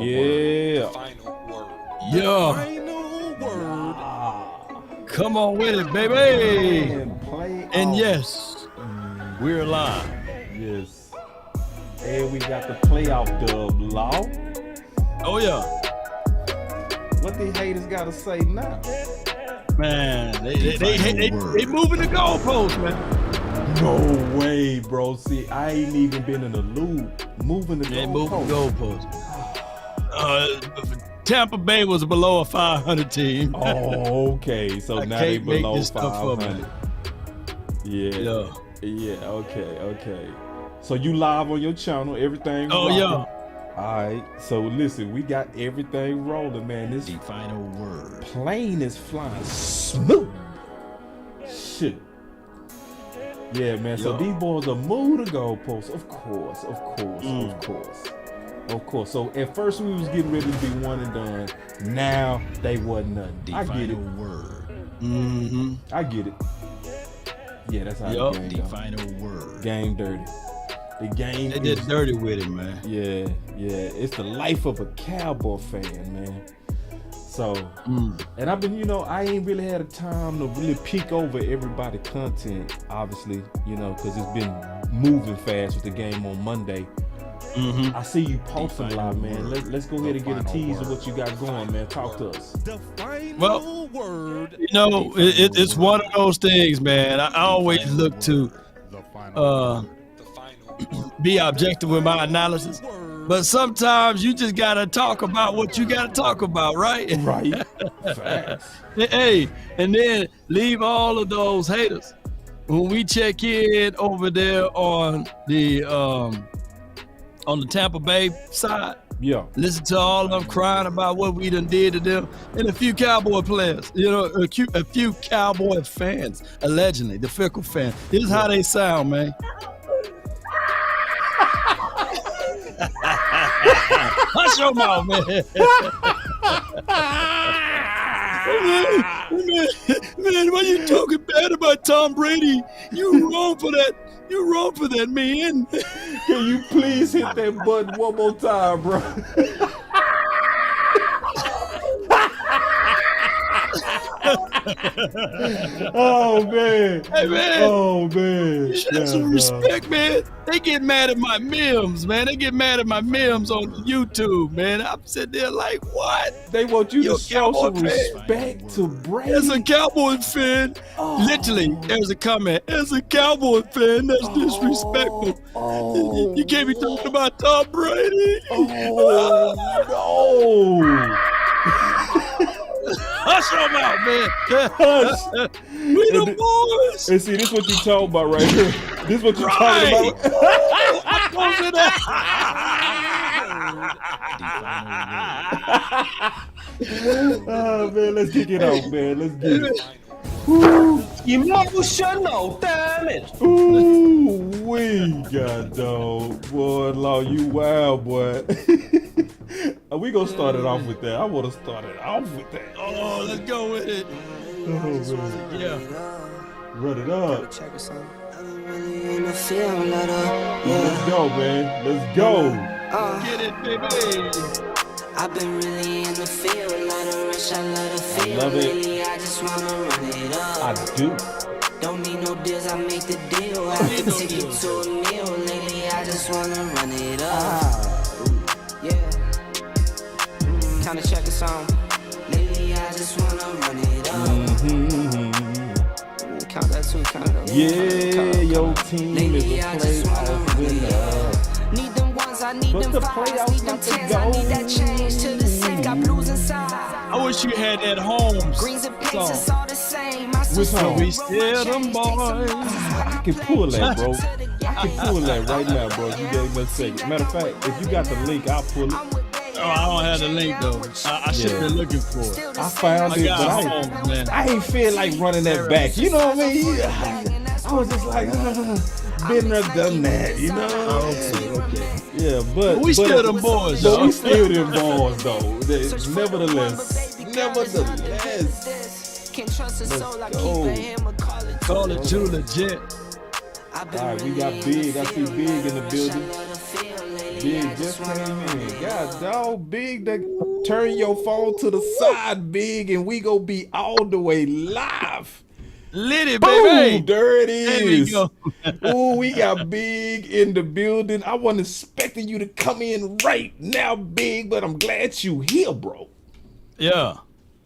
Yeah. Final word. Yeah. Final word. Come on with it, baby. Man, play And off. yes, we're live. Yes. And we got the playoff dub, Law. Oh, yeah. What the haters got to say now? Man, they moving the goalposts, man. No way, bro. See, I ain't even been in the loop. Moving the They moving the goalposts. goalposts. Tampa Bay was below a 500 team. Oh, okay. So I now they can't make below this stuff up, 500. man. Yeah. Yeah, okay. So you live on your channel, everything Oh, rocking. yeah. All right, so listen, we got everything rolling, man. This The final word. plane is flying smooth. Shit. Yeah, man. So Yo. these boys are moving the goalposts, of course. So at first we was getting ready to be one and done. Now they wasn't nothing. The I get it. final word. Mm-hmm. I get it. Yeah, that's how Yup. the game The go. final word. Game dirty. The game They is did dirty with it, man. Yeah. It's the life of a Cowboy fan, man. So, and I've been, I ain't really had a time to really peek over everybody's content, obviously, because it's been moving fast with the game on Monday. Mm-hmm. I see you posting a lot, man. Let's go ahead and get a tease of what you got going, man. Talk to us. The final Well, word. It's one of those things, man. I always look to The final be objective with my analysis, but sometimes you just gotta talk about what you gotta talk about, right? Right. Facts. Hey, and then leave all of those haters. When we check in over there on the Tampa Bay side, Yeah. listen to all of them crying about what we done did to them, and a few Cowboy players, a few Cowboy fans, allegedly, the fickle fan. This is how they sound, man. Hush your mouth, man. man, why you talking bad about Tom Brady? You wrong for that. You wrong for that, man. Can you please hit that button one more time, bro? Oh man. Hey, man. Oh man. You should have some respect, man. They get mad at my memes, man. They get mad at my memes on YouTube, man. I'm sitting there like, what? They want you You're to a show some Cowboy fan. respect to Brady. As a Cowboy fan, literally, there's a comment. As a Cowboy fan, that's disrespectful. You can't be talking about Tom Brady. Oh no. Hush your mouth, man. Hush. We the boys. And see, this is what you talking about right here. This is what you talking about. What was it? Oh man, let's kick it out, man. Let's get it. Emotional damage. Ooh, we got dog. Boy, Law, you wild, boy. We gonna start it off with that. I wanna start it off with that. Oh, let's go with it. Oh man. Yeah. Run it up. Check us out. Let's go, man. Let's go. Get it, baby. I've been really in the field, lot of rush, I love the feel. love it. Lately, I just wanna run it up. I do. Don't need no deals, I make the deal. I need can no take you deals. to a meal. Lately, I just wanna run it up. Yeah. Kinda check us on. Lately, I just wanna run it up. Count that too, count it up. Yeah, your team is a Lately, I just wanna playoff run it winner. up. Need them ones, I need But them the fives, playoffs need them not to tens, I need that go. change to the same. Got blues inside. I wish you had that Holmes Greens and pinks, song. it's all the same. I Which song? We still them boys. I can pull that, bro. I can pull that right now, bro. You gave me a second. Matter of fact, if you got the link, I'll pull it. Oh, I don't have the link though. I should have been looking for it. I found I it, got but Holmes, man. I ain't feel like running that back. You know what I mean? I was just like, been there, done that, you know? Okay. Yeah, but We still them boys, But though. we still them boys, though. Nevertheless. Can't trust a soul, I keep go. a hammer, Call it too legit. All right, we got Big. I see Big in the building. Big just came in. God dog, Big, turn your phone to the side, Big, and we gonna be all the way live. Liddy, Boom, baby. there it There we is. go. Ooh, we got Big in the building. I wasn't expecting you to come in right now, Big, but I'm glad you here, bro. Yeah.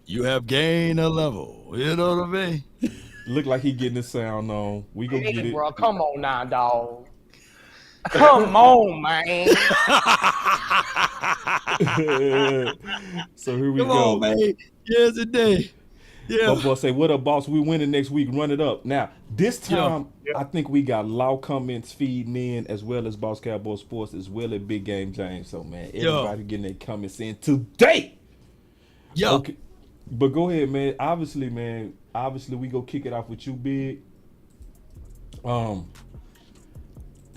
You have gained a level. You know what I mean? Look like he getting the sound on. We go get Hey, it. bro, come on now, dog. Come on, man. So here we Come go. on, man. Yes, indeed. Yeah. My boy say, "What up, boss? We winning next week. Run it up." Now, this time, I think we got loud comments feeding in, as well as Boss Cowboy Sports, as well as Big Game James. So, man, everybody getting their comments in today. Yeah. Okay, but go ahead, man. Obviously, we go kick it off with you, Big.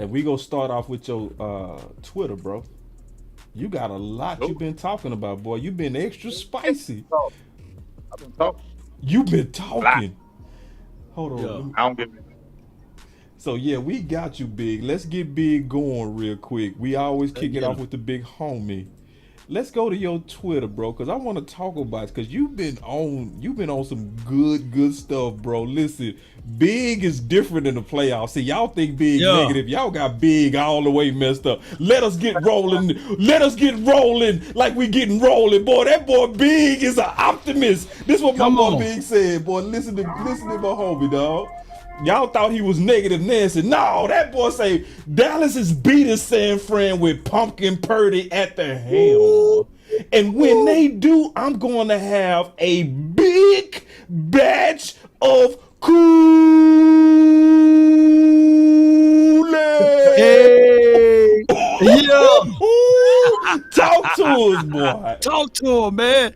And we go start off with your Twitter, bro. You got a lot you've been talking about, boy. You've been extra spicy. I've been talking. You've been talking. Hold on. Yeah. I don't get it. So yeah, we got you, Big. Let's get Big going real quick. We always kick it off with the big homie. Let's go to your Twitter, bro, because I want to talk about it, because you've been on some good stuff, bro. Listen, Big is different in the playoffs. See, y'all think Big negative. Y'all got Big all the way messed up. Let us get rolling. Let us get rolling like we getting rolling, boy. That boy Big is an optimist. This is what my boy Big said, boy. Listen to my homie, dog. Y'all thought he was negative Nancy. No, that boy say Dallas is beating San Fran with Pumpkin Purdy at the helm. And when they do, I'm going to have a big batch of Kool-Aid. Hey. Yeah. Talk to us, boy. Talk to him, man.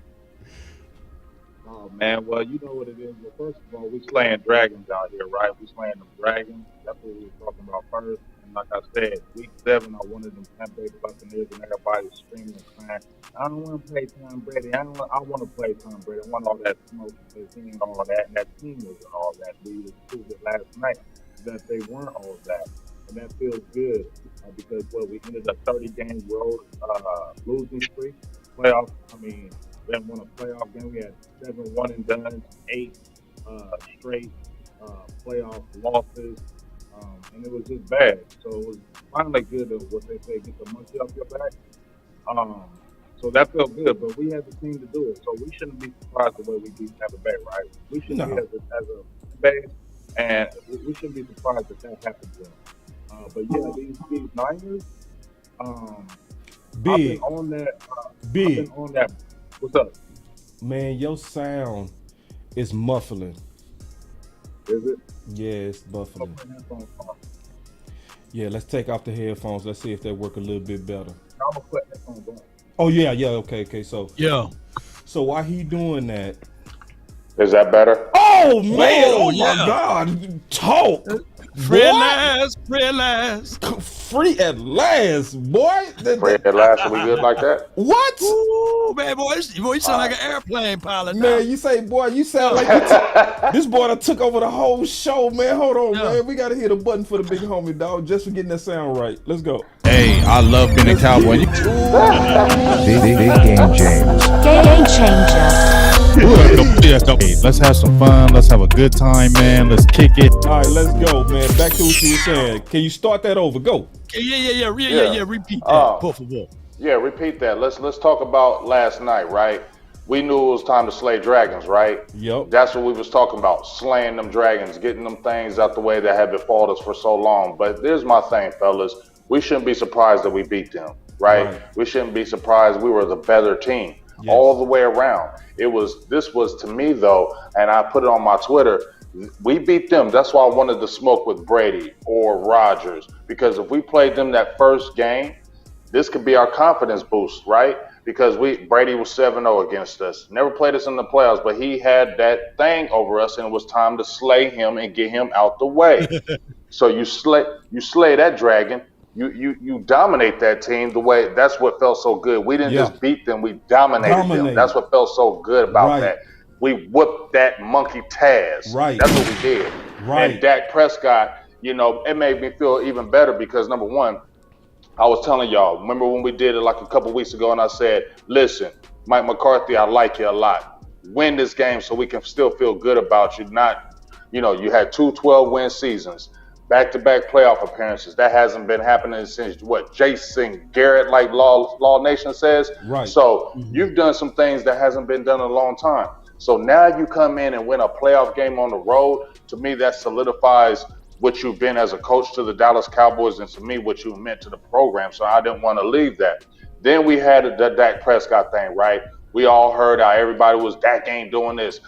Oh man, well you know what it is. Well, first of all, we slaying dragons out here, right? We slaying them dragons. That's what we were talking about first. And like I said, week 7, I wanted them Tampa Bay Buccaneers, and everybody's screaming and crying. I don't want to play Tom Brady. I want to play Tom Brady. I want all that smoke, the team, and all that. And that team was all that. We proved it last night that they weren't all that, and that feels good because we ended up 30-game road losing streak. Playoff. I mean. We hadn't won a playoff game. We had 7 one-and-dones, 8 straight playoff losses, and it was just bad. So it was finally good to, what they say, get the monkey off your back. So that felt good, but we had the team to do it. So we shouldn't be surprised the way we beat Tampa Bay, right? We should be as a base, and we shouldn't be surprised that happened to them. But yeah, these Niners, Big. I've been on that. What's up? Man, your sound is muffling. Is it? Yeah, it's muffling. Yeah, let's take off the headphones. Let's see if they work a little bit better. I'm gonna put headphones on. Oh yeah, okay. So while he doing that, is that better? Oh man! Oh my God! Talk. Free at last. Free at last, boy. Free at last, are we good like that? What? Ooh, man, boy, you sound like an airplane pilot. Man, you sound like this boy that took over the whole show, man. Hold on, man. We gotta hit a button for the big homie, dog, just for getting that sound right. Let's go. Hey, I love being a cowboy. Big Game James. Game changer. Let's have some fun. Let's have a good time, man. Let's kick it. All right, let's go, man. Back to what you were saying. Can you start that over? Go. Yeah. Repeat that, por favor. Yeah, repeat that. Let's talk about last night, right? We knew it was time to slay dragons, right? Yep. That's what we was talking about, slaying them dragons, getting them things out the way that had befallen us for so long. But there's my thing, fellas. We shouldn't be surprised that we beat them, right? We shouldn't be surprised we were the better team. Yes. All the way around. This was to me though, and I put it on my Twitter, we beat them. That's why I wanted to smoke with Brady or Rodgers, because if we played them that first game, this could be our confidence boost, right? Because Brady was 7-0 against us. Never played us in the playoffs, but he had that thing over us, and it was time to slay him and get him out the way. So you slay that dragon. You dominate that team the way. That's what felt so good. We didn't just beat them. We dominated them. That's what felt so good about that. We whooped that monkey Taz. Right. That's what we did. Right. And Dak Prescott, it made me feel even better because, number one, I was telling y'all, remember when we did it like a couple weeks ago and I said, listen, Mike McCarthy, I like you a lot. Win this game so we can still feel good about you. Not, you had two 12-win seasons, back-to-back playoff appearances. That hasn't been happening since what Jason Garrett, like Law Nation says. Right. So you've done some things that hasn't been done in a long time. So now you come in and win a playoff game on the road. To me, that solidifies what you've been as a coach to the Dallas Cowboys and to me what you meant to the program. So I didn't want to leave that. Then we had the Dak Prescott thing, right? We all heard how everybody was, Dak ain't doing this.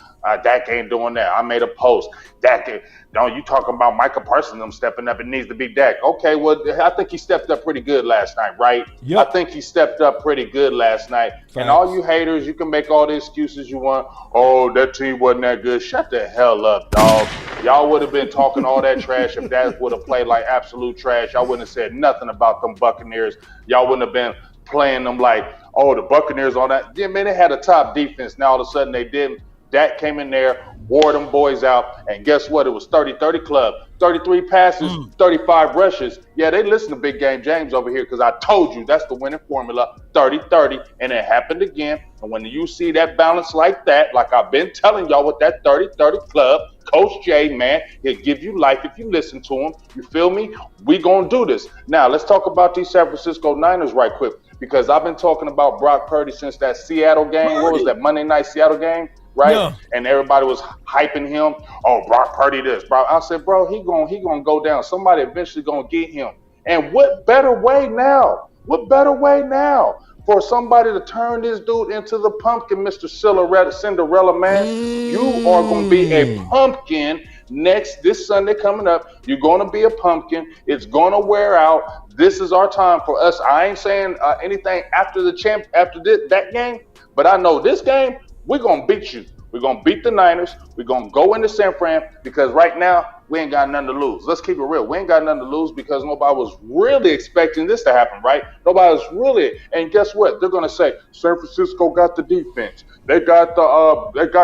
Dak ain't doing that. I made a post. Dak, you talking about Michael Parsons them stepping up. It needs to be Dak. Okay, well, I think he stepped up pretty good last night, right? Yep. I think he stepped up pretty good last night. Facts. And all you haters, you can make all the excuses you want. Oh, that team wasn't that good. Shut the hell up, dog. Y'all would have been talking all that trash if Dak would have played like absolute trash. Y'all wouldn't have said nothing about them Buccaneers. Y'all wouldn't have been playing them like, oh, the Buccaneers on that. Yeah, man, they had a top defense. Now all of a sudden they didn't. Dak came in there, wore them boys out, and guess what? It was 30-30 club, 33 passes, 35 rushes. Yeah, they listen to Big Game James over here because I told you that's the winning formula, 30-30, and it happened again. And when you see that balance like that, like I've been telling y'all with that 30-30 club, Coach J, man, he'll give you life if you listen to him. You feel me? We gonna do this. Now, let's talk about these San Francisco Niners right quick because I've been talking about Brock Purdy since that Seattle game. What was that, Monday night Seattle game? Right? Yeah. And everybody was hyping him. Oh, Brock Purdy this. Bro, I said, bro, he gonna go down. Somebody eventually gonna get him. And what better way now? What better way now for somebody to turn this dude into the pumpkin, Mr. Cinderella, man? You are gonna be a pumpkin this Sunday coming up. You're gonna be a pumpkin. It's gonna wear out. This is our time for us. I ain't saying anything after that game, but I know this game. We're going to beat you. We're going to beat the Niners. We're going to go into San Fran because right now we ain't got nothing to lose. Let's keep it real. We ain't got nothing to lose because nobody was really expecting this to happen, right? Nobody was really. And guess what? They're going to say San Francisco got the defense. They got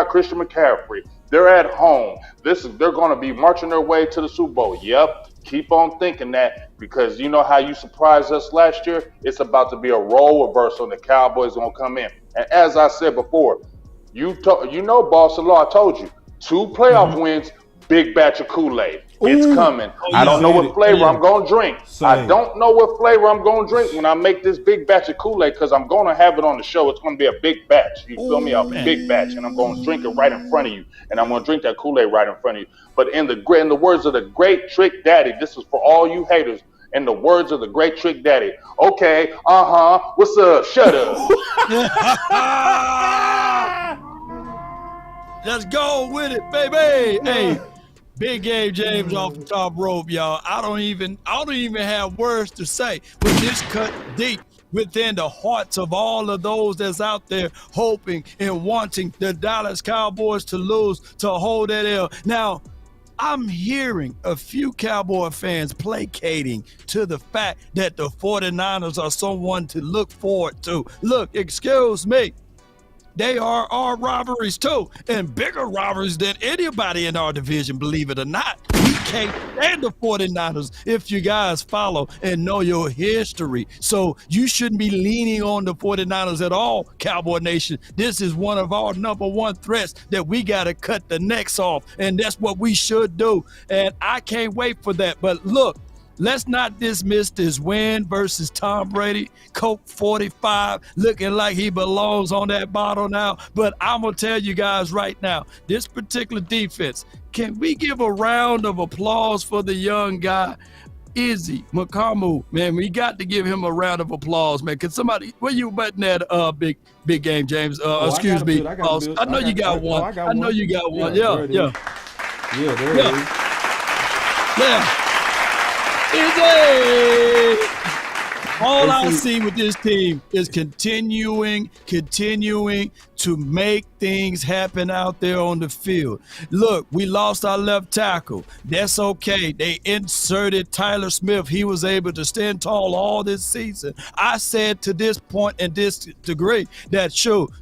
Christian McCaffrey. They're at home. They're going to be marching their way to the Super Bowl. Yep. Keep on thinking that because you know how you surprised us last year? It's about to be a role reversal and the Cowboys going to come in. And as I said before, boss of law, I told you, 2 playoff wins, big batch of Kool-Aid. It's coming. I don't know what flavor I'm going to drink. I don't know what flavor I'm going to drink when I make this big batch of Kool-Aid because I'm going to have it on the show. It's going to be a big batch. You feel me? A big batch. And I'm going to drink it right in front of you. And I'm going to drink that Kool-Aid right in front of you. But in the words of the great Trick Daddy, this is for all you haters. In the words of the great Trick Daddy, okay, what's up? Shut up. Let's go with it, baby. Hey, Big Game James off the top rope, y'all. I don't even have words to say, but this cut deep within the hearts of all of those that's out there hoping and wanting the Dallas Cowboys to lose, to hold that L. Now, I'm hearing a few Cowboy fans placating to the fact that the 49ers are someone to look forward to. Look, excuse me. They are our rivalries too, and bigger rivalries than anybody in our division, believe it or not. We can't stand the 49ers if you guys follow and know your history. So you shouldn't be leaning on the 49ers at all, Cowboy Nation. This is one of our number one threats that we got to cut the necks off, and that's what we should do. And I can't wait for that. But look, let's not dismiss this win versus Tom Brady. Coke 45, looking like he belongs on that bottle now. But I'm going to tell you guys right now, this particular defense, can we give a round of applause for the young guy, Izzy McCarthy? Man, we got to give him a round of applause, man. Can somebody, where you button that big game, James? Excuse me. I know you got one. I know you got one. Yeah. Yeah, there it is. Yeah. Easy. All I see with this team is continuing to make things happen out there on the field. Look, we lost our left tackle. That's okay. They inserted Tyler Smith. He was able to stand tall all this season. I said to this point and this degree that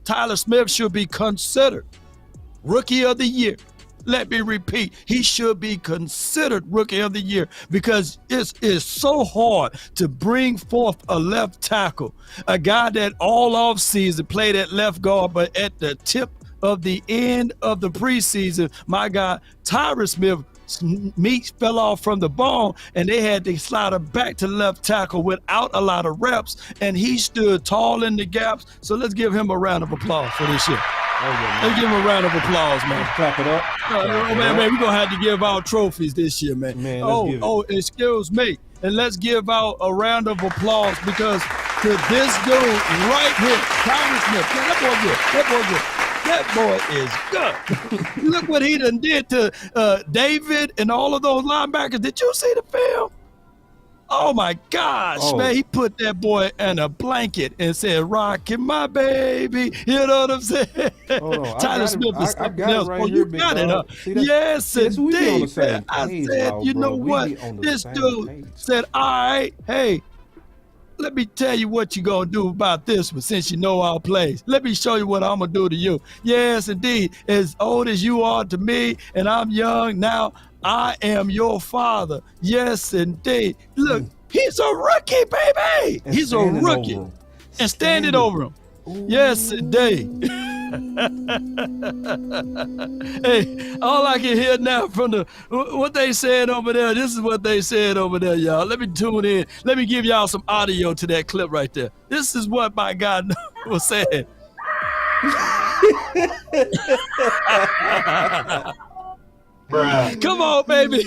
Tyler Smith should be considered Rookie of the Year. Let me repeat, he should be considered Rookie of the Year because it's so hard to bring forth a left tackle, a guy that all offseason played at left guard, but at the tip of the end of the preseason, my guy, Tyron Smith, meat fell off from the bone, and they had to slide him back to left tackle without a lot of reps, and he stood tall in the gaps. So let's give him a round of applause for this year. Let's give him a round of applause, man. Clap it up. Man, we're going to have to give out trophies this year, man. Excuse me. And let's give out a round of applause because to this dude right here, Tyron Smith, man, that boy is good. Look what he done did to David and all of those linebackers. Did you see the film? Oh, my gosh, man. He put that boy in a blanket and said, rockin' my baby. You know what I'm saying? Tyler Smith is something else. You got it, huh? Yes, indeed. I said, you know what? This dude said, all right, hey, let me tell you what you're going to do about this one since you know our plays. Let me show you what I'm going to do to you. Yes, indeed. As old as you are to me and I'm young now, I am your father. Yes, indeed. Look, he's a rookie, baby. He's a rookie. And standing over him. Yes, indeed. Hey, all I can hear now from what they said over there, this is what they said over there, y'all. Let me tune in. Let me give y'all some audio to that clip right there. This is what my guy was saying. Come on, baby.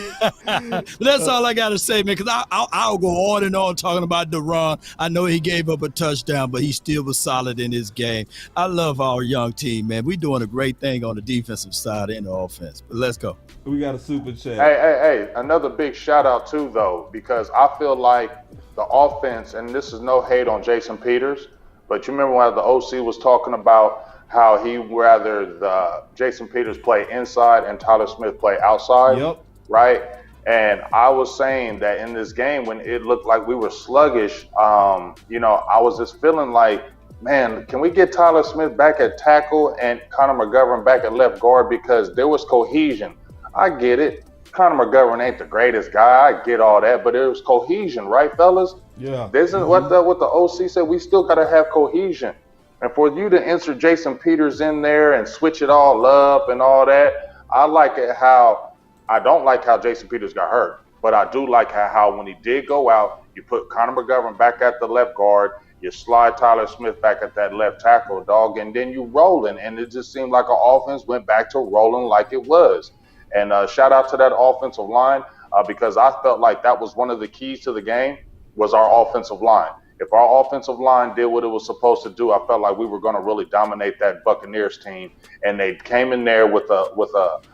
That's all I got to say, man, because I'll go on and on talking about Duran. I know he gave up a touchdown, but he still was solid in his game. I love our young team, man. We're doing a great thing on the defensive side and the offense. But let's go. We got a super chat. Hey, another big shout out too, though, because I feel like the offense, and this is no hate on Jason Peters, but you remember when the OC was talking about how he rather the Jason Peters play inside and Tyler Smith play outside, right? And I was saying that in this game when it looked like we were sluggish, I was just feeling like, man, can we get Tyler Smith back at tackle and Connor McGovern back at left guard because there was cohesion. I get it. Connor McGovern ain't the greatest guy. I get all that, but there was cohesion, right, fellas? Yeah. This is what the OC said. We still got to have cohesion. And for you to insert Jason Peters in there and switch it all up and all that, I don't like how Jason Peters got hurt, but I do like how when he did go out, you put Connor McGovern back at the left guard, you slide Tyler Smith back at that left tackle, dog, and then you rolling. And it just seemed like our offense went back to rolling like it was. And shout out to that offensive line because I felt like that was one of the keys to the game was our offensive line. If our offensive line did what it was supposed to do, I felt like we were going to really dominate that Buccaneers team. And they came in there with a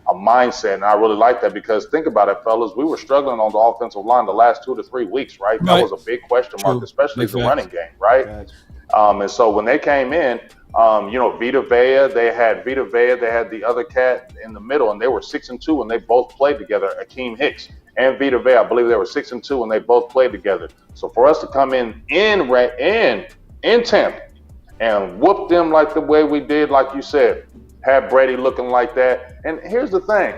mindset, and I really like that because think about it, fellas, we were struggling on the offensive line the last 2 to 3 weeks, right? That was a big question mark, especially the running game, right? And so when they came in, Vita Vea, they had the other cat in the middle, and they were 6-2 when they both played together, Akeem Hicks. And Vita Vea, I believe they were 6-2 when they both played together. So for us to come in Tampa and whoop them like the way we did, like you said, have Brady looking like that. And here's the thing.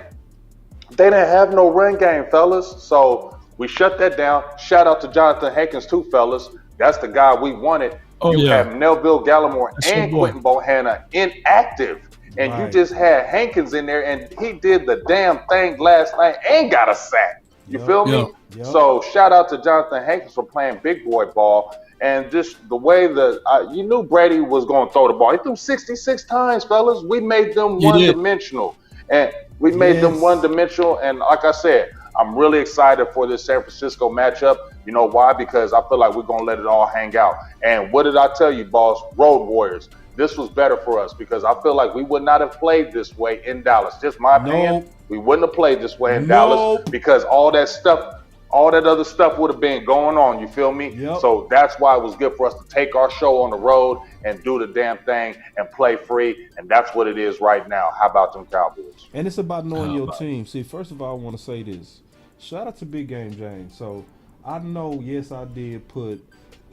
They didn't have no run game, fellas. So we shut that down. Shout out to Jonathan Hankins too, fellas. That's the guy we wanted. You have Melville Gallimore and Quentin Bohanna inactive. And you just had Hankins in there, and he did the damn thing last night and got a sack. You feel me? So shout out to Jonathan Hankins for playing big boy ball. And just the way that you knew Brady was going to throw the ball. He threw 66 times, fellas. We made them one-dimensional. And we made them one-dimensional. And like I said, I'm really excited for this San Francisco matchup. You know why? Because I feel like we're going to let it all hang out. And what did I tell you, boss? Road Warriors. This was better for us because I feel like we would not have played this way in Dallas. Just my opinion. We wouldn't have played this way in Dallas because all that other stuff would have been going on. You feel me? So that's why it was good for us to take our show on the road and do the damn thing and play free. And that's what it is right now. How about them Cowboys? And it's about knowing your team. See, first of all, I want to say this. Shout out to Big Game James. So I know, yes, I did put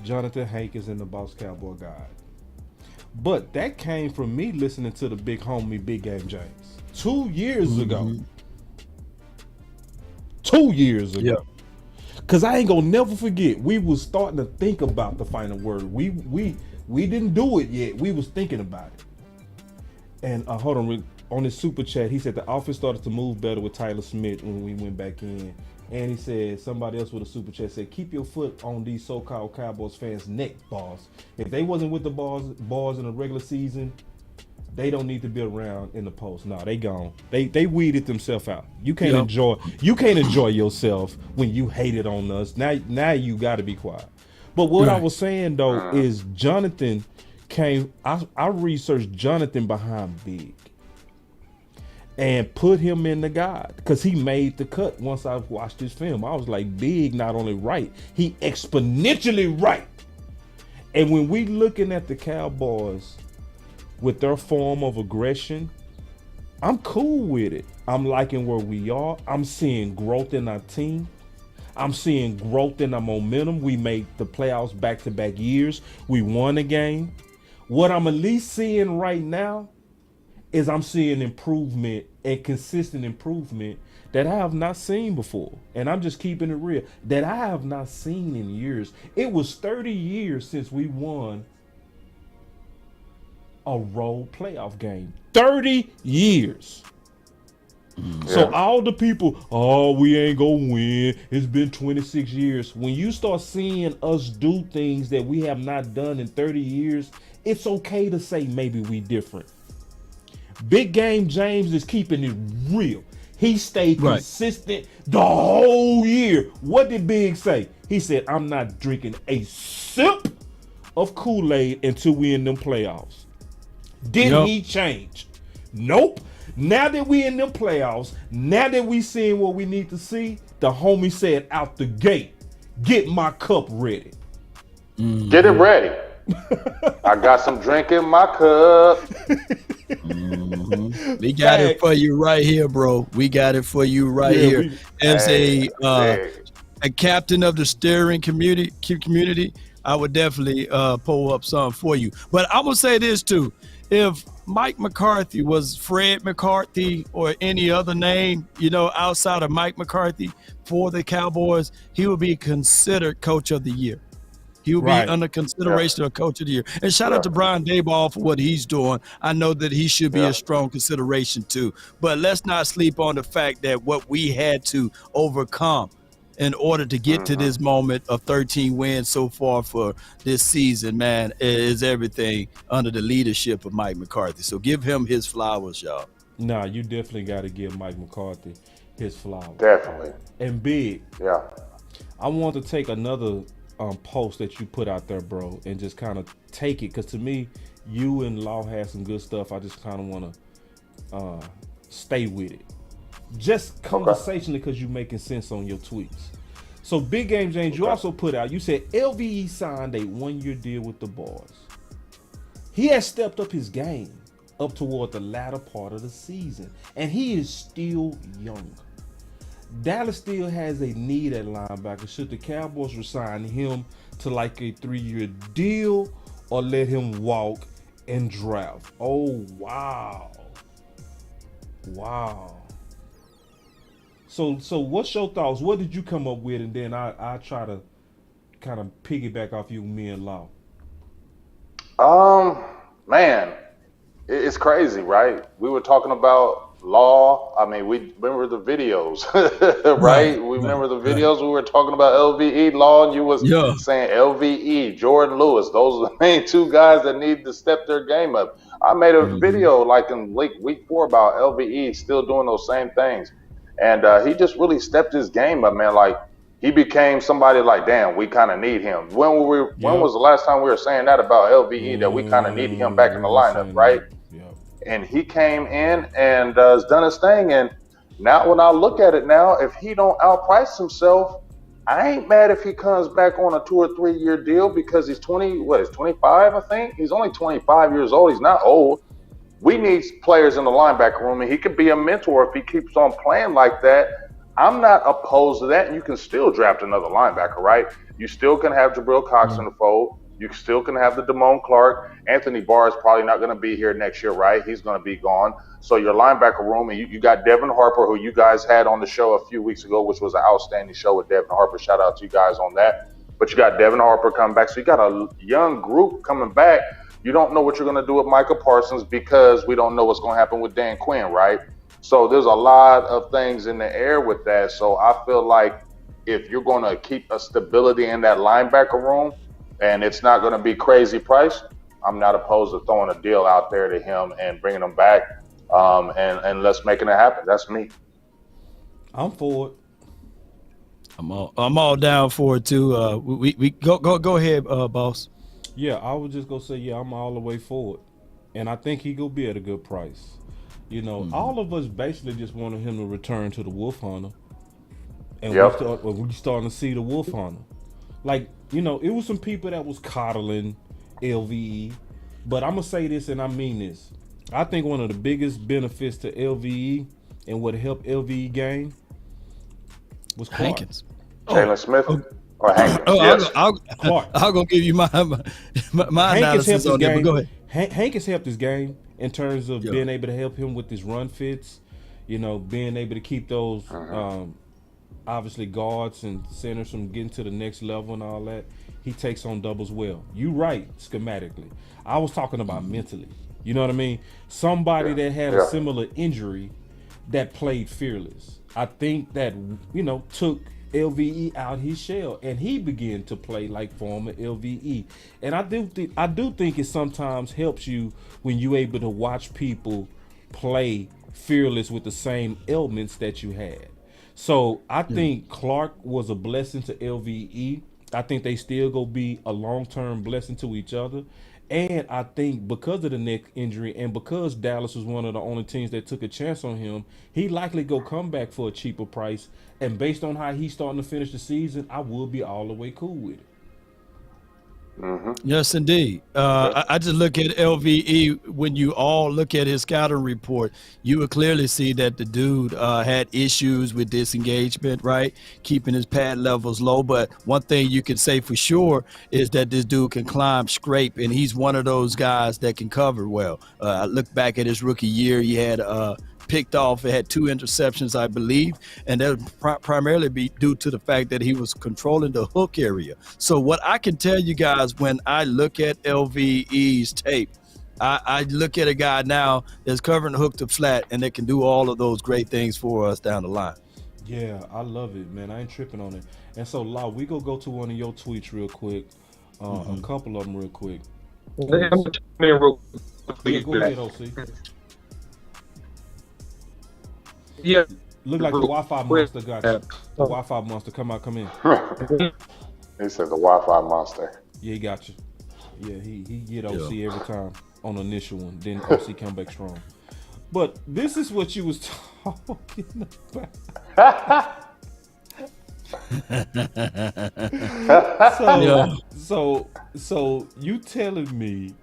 Jonathan Hankins in the Boss Cowboy Guide. But that came from me listening to the big homie, Big Game James. 2 years ago. 2 years ago. Yeah. Cause I ain't gonna never forget. We was starting to think about the final word. We didn't do it yet. We was thinking about it. And hold on this super chat, he said the offense started to move better with Tyler Smith when we went back in. And he said somebody else with a super chat said, keep your foot on these so-called Cowboys fans' neck, boss. If they wasn't with the balls in the regular season, they don't need to be around in the post. No, they gone. They weeded themselves out. You can't enjoy yourself when you hated on us. Now you got to be quiet. But what I was saying though is Jonathan came. I researched Jonathan behind Big and put him in the guide because he made the cut. Once I watched this film, I was like, Big not only right, he exponentially right. And when we looking at the Cowboys with their form of aggression, I'm cool with it. I'm liking where we are. I'm seeing growth in our team. I'm seeing growth in our momentum. We made the playoffs back-to-back years. We won a game. What I'm at least seeing right now is I'm seeing improvement and consistent improvement that I have not seen before. And I'm just keeping it real. That I have not seen in years. It was 30 years since we won a road playoff game. 30 years. So all the people, we ain't gonna win. It's been 26 years. When you start seeing us do things that we have not done in 30 years, it's okay to say maybe we different. Big Game James is keeping it real. He stayed consistent the whole year. What did Big say? He said, I'm not drinking a sip of Kool-Aid until we in them playoffs. Did he change? Nope. Now that we in them playoffs, now that we seeing what we need to see, the homie said out the gate, get my cup ready. Get it ready. I got some drink in my cup. We got it for you right here, bro. We got it for you right here. As a captain of the steering community, I would definitely pull up some for you. But I'm going to say this too. If Mike McCarthy was Fred McCarthy or any other name, outside of Mike McCarthy for the Cowboys, he would be considered coach of the year. He will be under consideration of coach of the year. And shout out to Brian Daboll for what he's doing. I know that he should be a strong consideration too. But let's not sleep on the fact that what we had to overcome in order to get to this moment of 13 wins so far for this season, man, is everything under the leadership of Mike McCarthy. So give him his flowers, y'all. Nah, you definitely got to give Mike McCarthy his flowers. Definitely. And Big. Yeah. I want to take another post that you put out there, bro, and just kind of take it. Because to me, you and Law had some good stuff. I just kind of want to stay with it. Just conversationally because you're making sense on your tweets. So Big Game James, you also put out, you said LVE signed a 1-year deal with the Boys. He has stepped up his game up toward the latter part of the season, and he is still young. Dallas still has a need at linebacker. Should the Cowboys resign him to like a 3-year deal or let him walk and draft? Oh, wow. Wow. So what's your thoughts? What did you come up with? And then I try to kind of piggyback off you, me and Law. Man, it's crazy, right? We were talking about Law. I mean, we remember the videos, right? We remember the videos. We were talking about LVE, Law, and you was saying LVE, Jordan Lewis. Those are the main two guys that need to step their game up. I made a video like in week 4 about LVE still doing those same things. And he just really stepped his game up, man. Like, he became somebody like, damn, we kind of need him. When was the last time we were saying that about LVE, that we kind of needed him back in the lineup, right? And he came in and has done his thing. And now when I look at it now, if he don't outprice himself, I ain't mad if he comes back on a 2 or 3 year deal because he's 25, I think? He's only 25 years old. He's not old. We need players in the linebacker room, and he could be a mentor if he keeps on playing like that. I'm not opposed to that, and you can still draft another linebacker, right? You still can have Jabril Cox in the fold. You still can have the Damone Clark. Anthony Barr is probably not going to be here next year, right? He's going to be gone. So your linebacker room, and you got Devin Harper, who you guys had on the show a few weeks ago, which was an outstanding show with Devin Harper. Shout out to you guys on that. But you got Devin Harper coming back. So you got a young group coming back. You don't know what you're going to do with Micah Parsons because we don't know what's going to happen with Dan Quinn, right? So there's a lot of things in the air with that. So I feel like if you're going to keep a stability in that linebacker room and it's not going to be crazy price, I'm not opposed to throwing a deal out there to him and bringing him back and let's making it happen. That's me. I'm for it. I'm all down for it too. We go ahead, boss. Yeah, I was just gonna say, yeah, I'm all the way for it, and I think he gonna be at a good price. You know, all of us basically just wanted him to return to the Wolf Hunter, and we starting to see the Wolf Hunter. Like, you know, it was some people that was coddling LVE, but I'm gonna say this, and I mean this. I think one of the biggest benefits to LVE and what helped LVE gain was Clark. Hankins. Jalen Smith or Hankins? Yes. I'll go give you my analysis on that, but go ahead. Hankins helped his game in terms of being able to help him with his run fits, you know, being able to keep those obviously guards and centers from getting to the next level and all that. He takes on doubles well. You right, schematically. I was talking about mentally. You know what I mean? Somebody that had a similar injury that played fearless. I think that, you know, took LVE out his shell and he began to play like former LVE. And I do think it sometimes helps you when you're able to watch people play fearless with the same elements that you had. So I think Clark was a blessing to LVE. I think they still go be a long-term blessing to each other. And I think because of the neck injury and because Dallas was one of the only teams that took a chance on him, he likely go come back for a cheaper price. And based on how he's starting to finish the season, I would be all the way cool with it. Yes, indeed. I just look at LVE. When you all look at his scouting report, you would clearly see that the dude had issues with disengagement, right? Keeping his pad levels low. But one thing you can say for sure is that this dude can climb, scrape, and he's one of those guys that can cover well. I look back at his rookie year. He had picked off. It had 2 interceptions, I believe, and that would primarily be due to the fact that he was controlling the hook area. So what I can tell you guys when I look at LVE's tape, I look at a guy now that's covering the hook to flat and that can do all of those great things for us down the line. Yeah, I love it, man. I ain't tripping on it. And so, Law, we go to one of your tweets real quick, a couple of them real quick. Go ahead, OC. Yeah. Look like the Wi-Fi monster got you. The Wi-Fi monster, come in. He said the Wi-Fi monster. Yeah, he got you. Yeah, he get OC every time on the initial one. Then OC come back strong. But this is what you was talking about. So you telling me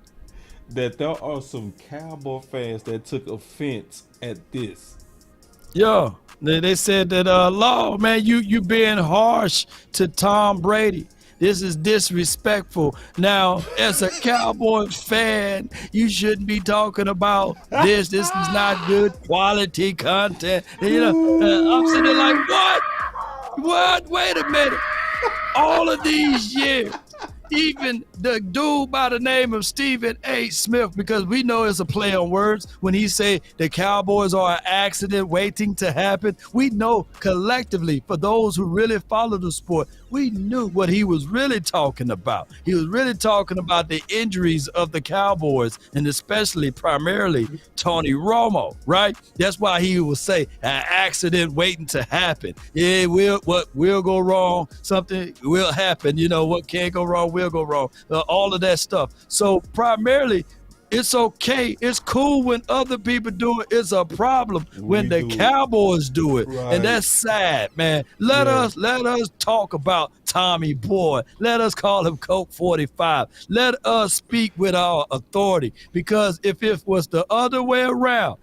that there are some Cowboy fans that took offense at this? Yeah, they said that, Law, man, you being harsh to Tom Brady. This is disrespectful. Now, as a Cowboys fan, you shouldn't be talking about this. This is not good quality content. You know, I'm sitting there like, what? What? Wait a minute. All of these years, even the dude by the name of Stephen A. Smith, because we know it's a play on words, when he say the Cowboys are an accident waiting to happen, we know collectively, for those who really follow the sport, we knew what he was really talking about. He was really talking about the injuries of the Cowboys, and especially primarily Tony Romo, right? That's why he would say an accident waiting to happen. Yeah, what will go wrong, something will happen. You know, what can't go wrong will go wrong. All of that stuff. So primarily, it's okay. It's cool when other people do it. It's a problem when the Cowboys do it. Right. And that's sad, man. Let us talk about Tommy Boy. Let us call him Coke 45. Let us speak with our authority. Because if it was the other way around,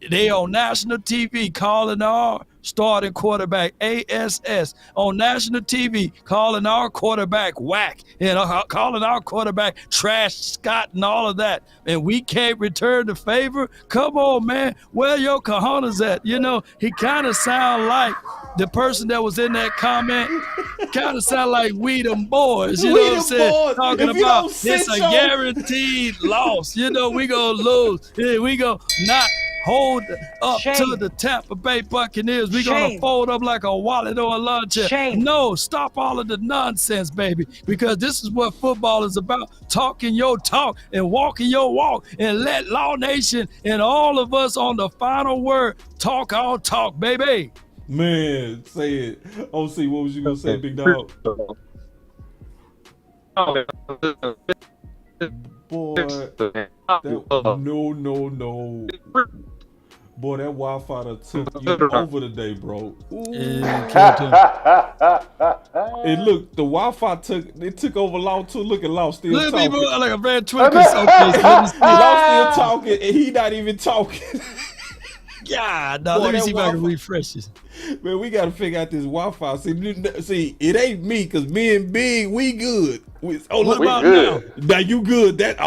they on national TV calling our starting quarterback, ASS, on national TV, calling our quarterback whack and calling our quarterback trash Scott and all of that. And we can't return the favor? Come on, man. Where your cojones at? You know, he kind of sound like the person that was in that comment. Kind of sound like we them boys, you know what I'm saying? Talking about it's a guaranteed loss. You know, we gonna lose. Yeah, we gonna not hold up to the Tampa Bay Buccaneers. We gonna fold up like a wallet or a lunch. No, stop all of the nonsense, baby, because this is what football is about. Talking your talk and walking your walk, and let Law Nation and all of us on the final word talk our talk, baby. Man, say it. OC, what was you gonna say, big dog? Boy, no. Boy, that Wi-Fi done took you over today, bro. And look, the Wi-Fi took over Law too. Look at Law still talking. Like a red Twitter. Okay, so let me see. Law still talking, and he not even talking. Yeah, no, let me see if I can refresh this. Man, we gotta figure out this Wi-Fi. See, it ain't me, cause me and Big, we good. What about good? Now you good? There you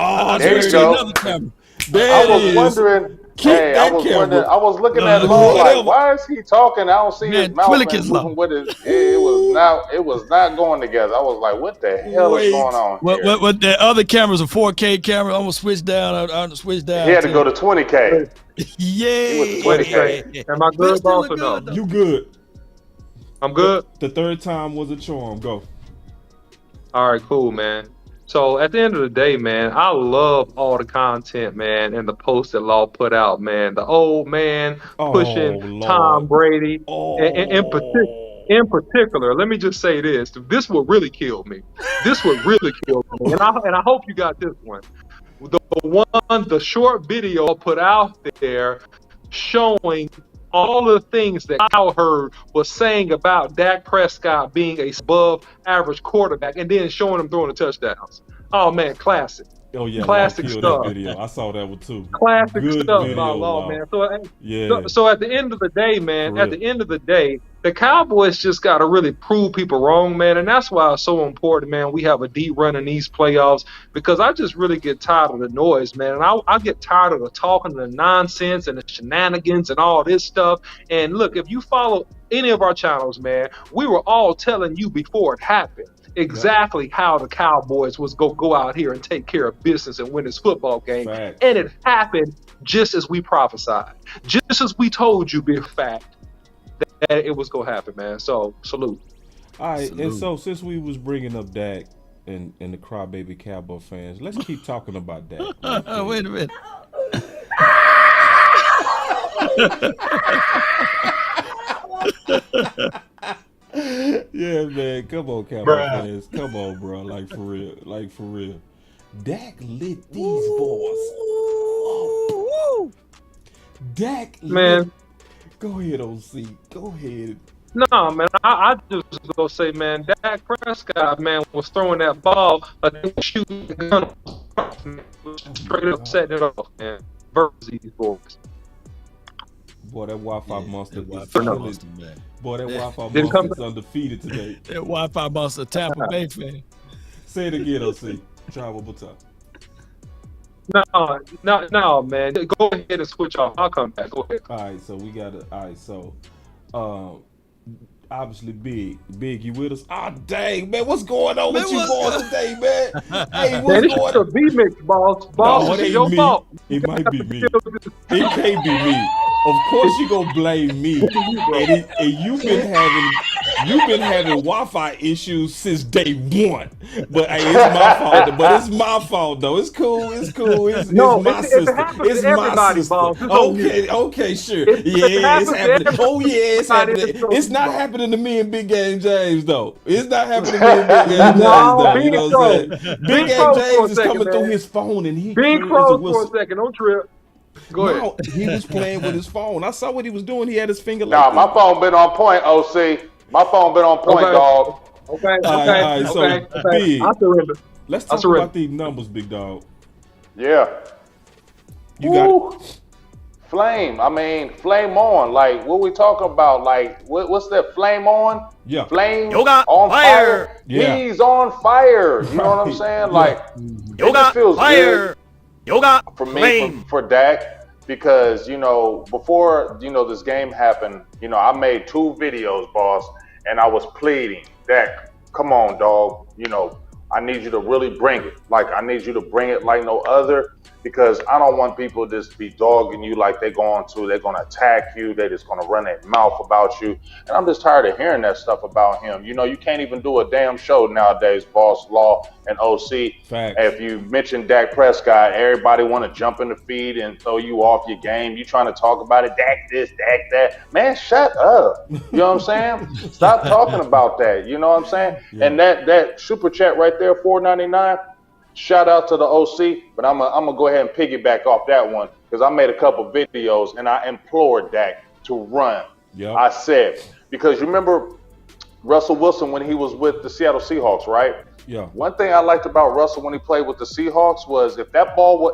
go. Another camera. I was wondering. I was looking at Law like, why is he talking? I don't see his mouth moving with it. It was not going together. I was like, what the hell is going on here? What the other camera's a 4K camera. I'm gonna switch down. I'm gonna switch down. He had to go to 20K. Yeah. 20K. Am I good, boss, or no? You good? I'm good. The third time was a charm. Go. All right, cool, man. So at the end of the day, man, I love all the content, man, and the posts that Law put out, man. The old man pushing Tom Brady. In particular, let me just say this. This would really kill me. And I hope you got this one. The short video put out there showing all the things that I heard was saying about Dak Prescott being a above average quarterback, and then showing him throwing the touchdowns. Oh man, classic. Oh yeah, classic stuff. That video. I saw that one too. Classic good stuff by Law, man. So at the end of the day, man, the Cowboys just got to really prove people wrong, man, and that's why it's so important, man. We have a deep run in these playoffs, because I just really get tired of the noise, man, and I get tired of the talking, the nonsense, and the shenanigans and all this stuff. And look, if you follow any of our channels, man, we were all telling you before it happened exactly how the Cowboys was go out here and take care of business and win this football game. Fact. And it happened just as we prophesied, just as we told you, big fact, that it was going to happen, man. So, salute. All right, and so since we was bringing up Dak and the crybaby Cowboy fans, let's keep talking about Dak. Wait a minute. Yeah, man. Come on, Cowboy fans. Come on, bro. Like for real. Dak lit these boys. Oh. Dak lit. Go ahead, OC. Go ahead. No, man. I just gonna say, man, Dak Prescott, man, was throwing that ball, shooting the gun, straight up setting it off, man. Versus these boys. Boy, that Wi-Fi monster is undefeated today. That Wi-Fi monster, Tampa Bay fan. Say it again, OC. Try one more time. No, man. Go ahead and switch off. I'll come back. Go ahead. All right, so we got to. All right, so obviously, Big, you with us? Ah, dang, man, what's going on with you boys today, man? Hey, what's going on? It's a B-mix, boss. Boss, it's your fault. It might be me. It can't be me. Of course you gonna blame me. And you've been having Wi-Fi issues since day one. But hey, it's my fault. But it's my fault though. It's cool. It's my sister. It's my sister. Okay, sure. Yeah, it's happening. Oh yeah, it's happening. It's not happening to me and Big Game James though. It's not happening to me and Big Game James though. You know what I'm saying? Big Game James is coming through his phone and he being close for a second. Don't trip. Go ahead. No, he was playing with his phone. I saw what he was doing. He had his finger like my phone been on point, OC. My phone been on point, dog. Okay. All right. So, Big, let's talk about these numbers, big dog. Yeah. You got it. Flame. I mean, flame on. Like, what we talking about? Like, what's that? Flame on? Yeah. Flame Yoga on fire. Yeah. He's on fire. You know what I'm saying? Like, it just feels good Yoga for me, flame. for Dak, because, you know, before, you know, this game happened, you know, I made 2 videos, boss, and I was pleading, Dak, come on, dog. You know, I need you to really bring it. Like, I need you to bring it like no other, because I don't want people just be dogging you like they're going to attack you. They're just going to run their mouth about you. And I'm just tired of hearing that stuff about him. You know, you can't even do a damn show nowadays, Boss Law and OC. Facts. If you mention Dak Prescott, everybody want to jump in the feed and throw you off your game. You trying to talk about it, Dak this, Dak that. Man, shut up. You know what I'm saying? Stop talking about that. You know what I'm saying? Yeah. And that super chat right there, $4.99. Shout out to the OC, but I'm gonna go ahead and piggyback off that one, because I made a couple videos and I implored Dak to run. Yep. I said, because you remember Russell Wilson when he was with the Seattle Seahawks, right? Yeah. One thing I liked about Russell when he played with the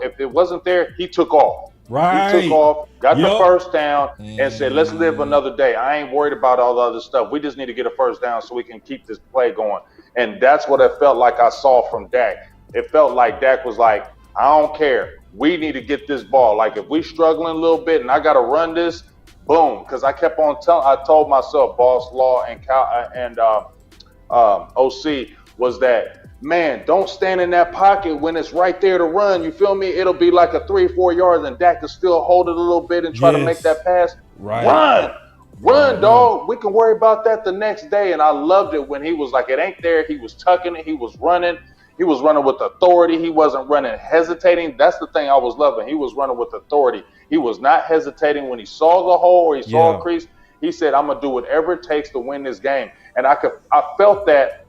if it wasn't there, he took off. Right. He took off, got the first down, and said, let's live another day. I ain't worried about all the other stuff. We just need to get a first down so we can keep this play going. And that's what it felt like I saw from Dak. It felt like Dak was like, I don't care. We need to get this ball. Like, if we struggling a little bit and I got to run this, boom. Because I kept on I told myself, Boss Law and OC, was that, man, don't stand in that pocket when it's right there to run. You feel me? It'll be like a 3-4 yards and Dak can still hold it a little bit and try to make that pass. Right. Run, dog. We can worry about that the next day. And I loved it when he was like, it ain't there. He was tucking it. He was running. He was running with authority. He wasn't running hesitating. That's the thing I was loving. He was running with authority. He was not hesitating when he saw the hole or he saw a crease. He said, I'm going to do whatever it takes to win this game. And I felt that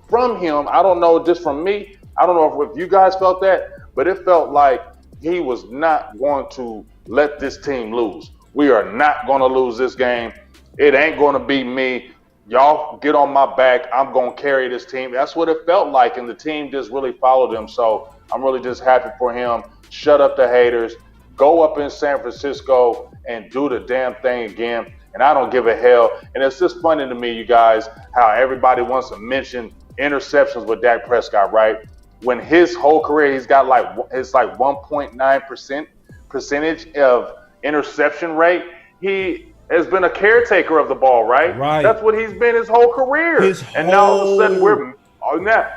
from him. I don't know, just from me. I don't know if you guys felt that, but it felt like he was not going to let this team lose. We are not going to lose this game. It ain't going to be me. Y'all get on my back. I'm going to carry this team. That's what it felt like, and the team just really followed him. So I'm really just happy for him. Shut up the haters. Go up in San Francisco and do the damn thing again. And I don't give a hell. And it's just funny to me, you guys, how everybody wants to mention interceptions with Dak Prescott, right? When his whole career, he's got it's like 1.9% percentage of interception rate. He has been a caretaker of the ball, right? Right. That's what he's been his whole career. Now all of a sudden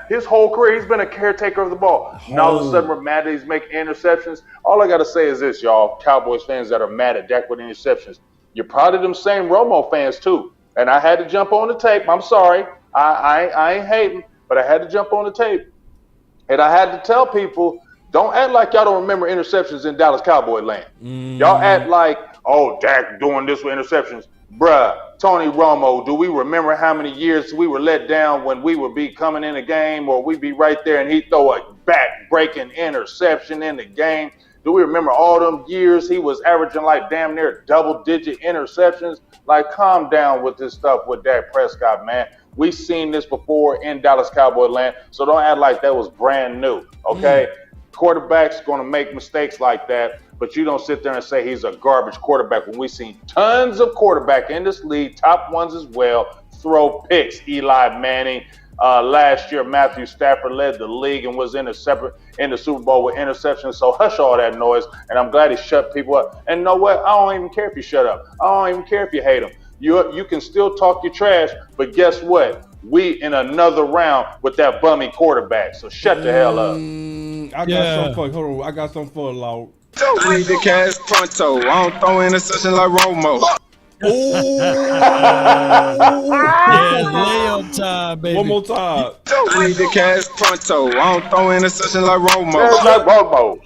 his whole career, he's been a caretaker of the ball. Now all of a sudden we're mad that he's making interceptions. All I got to say is this, y'all, Cowboys fans that are mad at Dak with interceptions. You're probably them same Romo fans too. And I had to jump on the tape. I'm sorry. I ain't hating, but I had to jump on the tape. And I had to tell people, don't act like y'all don't remember interceptions in Dallas Cowboy land. Y'all act like, oh, Dak doing this with interceptions. Bruh, Tony Romo, do we remember how many years we were let down when we would be coming in a game, or we'd be right there and he'd throw a back-breaking interception in the game? Do we remember all them years he was averaging like damn near double-digit interceptions? Like, calm down with this stuff with Dak Prescott, man. We've seen this before in Dallas Cowboy land, so don't act like that was brand new, okay? Quarterback's going to make mistakes like that, but you don't sit there and say he's a garbage quarterback when we've seen tons of quarterback in this league, top ones as well, throw picks. Eli Manning, last year, Matthew Stafford led the league and was in the Super Bowl with interceptions. So hush all that noise, and I'm glad he shut people up. And you know what? I don't even care if you shut up. I don't even care if you hate him. You can still talk your trash, but guess what? We in another round with that bummy quarterback. So shut the hell up. I got something for I got something for Law. I need the cash pronto. I don't throw interception like Romo. Layup time, baby. One more time. I need the cash pronto. I don't throw interception like Romo. That's like Romo.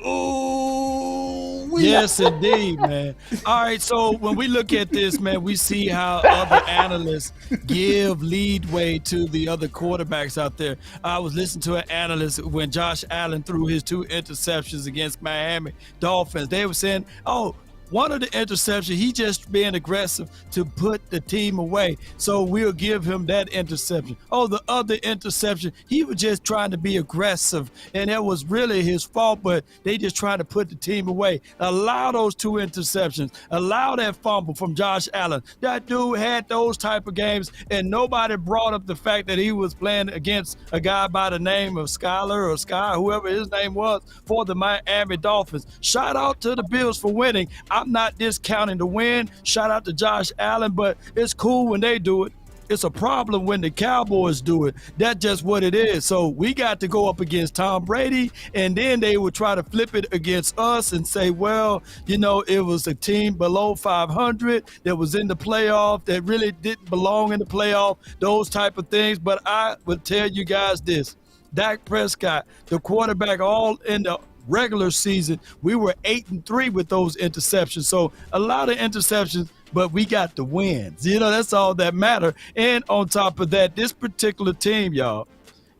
Yes, indeed, man. All right, so when we look at this, man, we see how other analysts give leadway to the other quarterbacks out there. I was listening to an analyst when Josh Allen threw his 2 interceptions against Miami Dolphins. They were saying, oh, One of the interceptions, he just being aggressive to put the team away. So we'll give him that interception. Oh, the other interception, he was just trying to be aggressive, and that was really his fault, but they just trying to put the team away. Allow those 2 interceptions. Allow that fumble from Josh Allen. That dude had those type of games, and nobody brought up the fact that he was playing against a guy by the name of Skyler or Sky, whoever his name was, for the Miami Dolphins. Shout out to the Bills for winning. I'm not discounting the win. Shout out to Josh Allen, but it's cool when they do it. It's a problem when the Cowboys do it. That's just what it is. So we got to go up against Tom Brady, and then they would try to flip it against us and say, well, you know, it was a team below 500 that was in the playoff that really didn't belong in the playoff, those type of things. But I would tell you guys this. Dak Prescott, the quarterback, all in the regular season, we were 8-3 with those interceptions. So a lot of interceptions, but we got the wins. You know, that's all that matter. And on top of that, this particular team, y'all,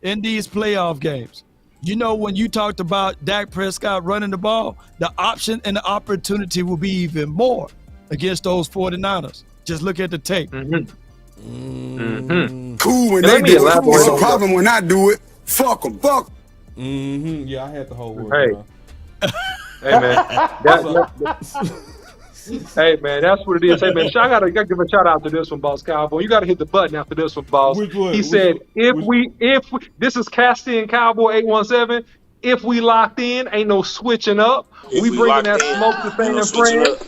in these playoff games, you know, when you talked about Dak Prescott running the ball, the option and the opportunity will be even more against those 49ers. Just look at the tape. Cool when they do it. It's a problem when I do it. Fuck them. Fuck. Yeah, I had the whole word. Hey, man. Hey, man, that's what it is. Hey, man, I gotta give a shout out to this one, Boss Cowboy. You gotta hit the button after this one, Boss. He said, if we, this is Casting Cowboy 817. If we locked in, ain't no switching up. We bringing that smoke to fan friends.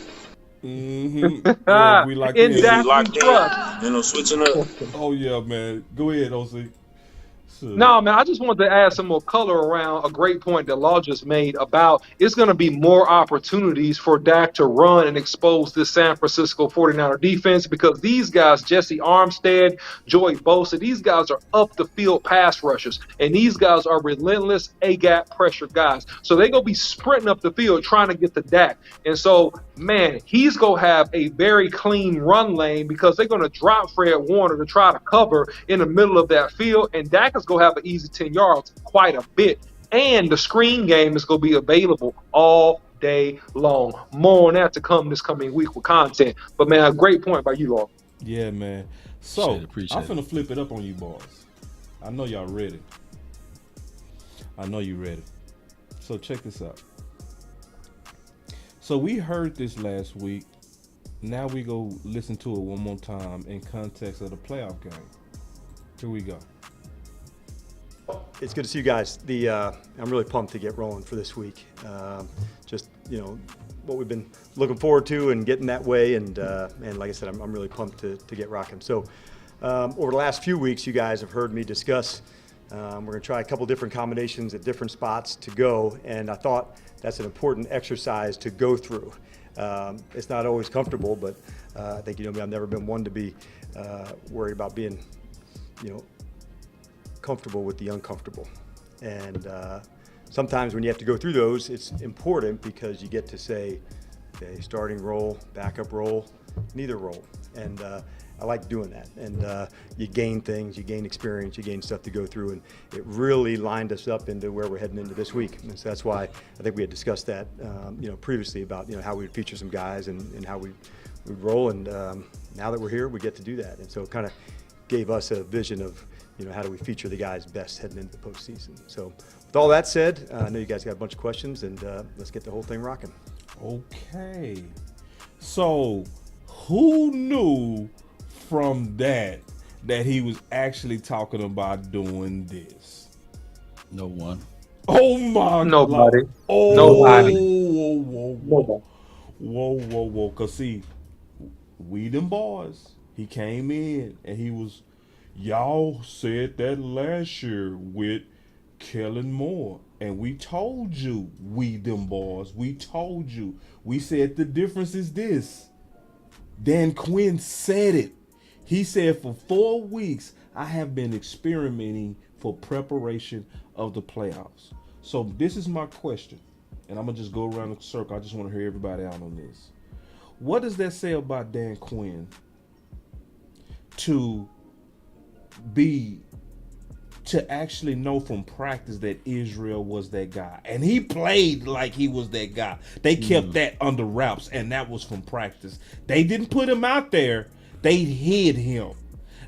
Yeah, we locked in. In that we trust. Ain't no switching up. Oh yeah, man. Go ahead, OC. No, man, I just wanted to add some more color around a great point that Law just made about it's going to be more opportunities for Dak to run and expose this San Francisco 49er defense because these guys, Jesse Armstead, Joey Bosa, these guys are up the field pass rushers, and these guys are relentless A-gap pressure guys. So they're going to be sprinting up the field trying to get to Dak. And so, man, he's going to have a very clean run lane because they're going to drop Fred Warner to try to cover in the middle of that field, and Dak is going to have an easy 10 yards quite a bit. And the screen game is going to be available all day long. More on that to come this coming week with content. But, man, a great point by you all. Yeah, man. So, I'm finna flip it up on you boys. I know y'all ready. I know you ready. So, check this out. So, we heard this last week. Now we go listen to it one more time in context of the playoff game. Here we go. It's good to see you guys. I'm really pumped to get rolling for this week. Just, you know, what we've been looking forward to and getting that way. And like I said, I'm really pumped to get rocking. So over the last few weeks, you guys have heard me discuss. We're going to try a couple different combinations at different spots to go. And I thought that's an important exercise to go through. It's not always comfortable, but I think, you know, I've never been one to be worried about being, you know, comfortable with the uncomfortable. And sometimes when you have to go through those, it's important because you get to say, okay, starting role, backup role, neither role. And I like doing that. And you gain things, you gain experience, you gain stuff to go through. And it really lined us up into where we're heading into this week. And so that's why I think we had discussed that, you know, previously about, you know, how we would feature some guys and how we'd roll. And now that we're here, we get to do that. And so it kind of gave us a vision of, you know, how do we feature the guys best heading into the postseason. So with all that said, I know you guys got a bunch of questions, and let's get the whole thing rocking. Okay. So who knew from that he was actually talking about doing this? No one. Oh my Nobody. God. Oh, Nobody. Whoa. Cause see, we them boys, he came in and he was, y'all said that last year with Kellen Moore. And we told you, we them boys, we told you. We said the difference is this. Dan Quinn said it. He said for 4 weeks, I have been experimenting for preparation of the playoffs. So this is my question. And I'm going to just go around the circle. I just want to hear everybody out on this. What does that say about Dan Quinn to be to actually know from practice that Israel was that guy. And he played like he was that guy. They kept that under wraps, and that was from practice. They didn't put him out there. They hid him.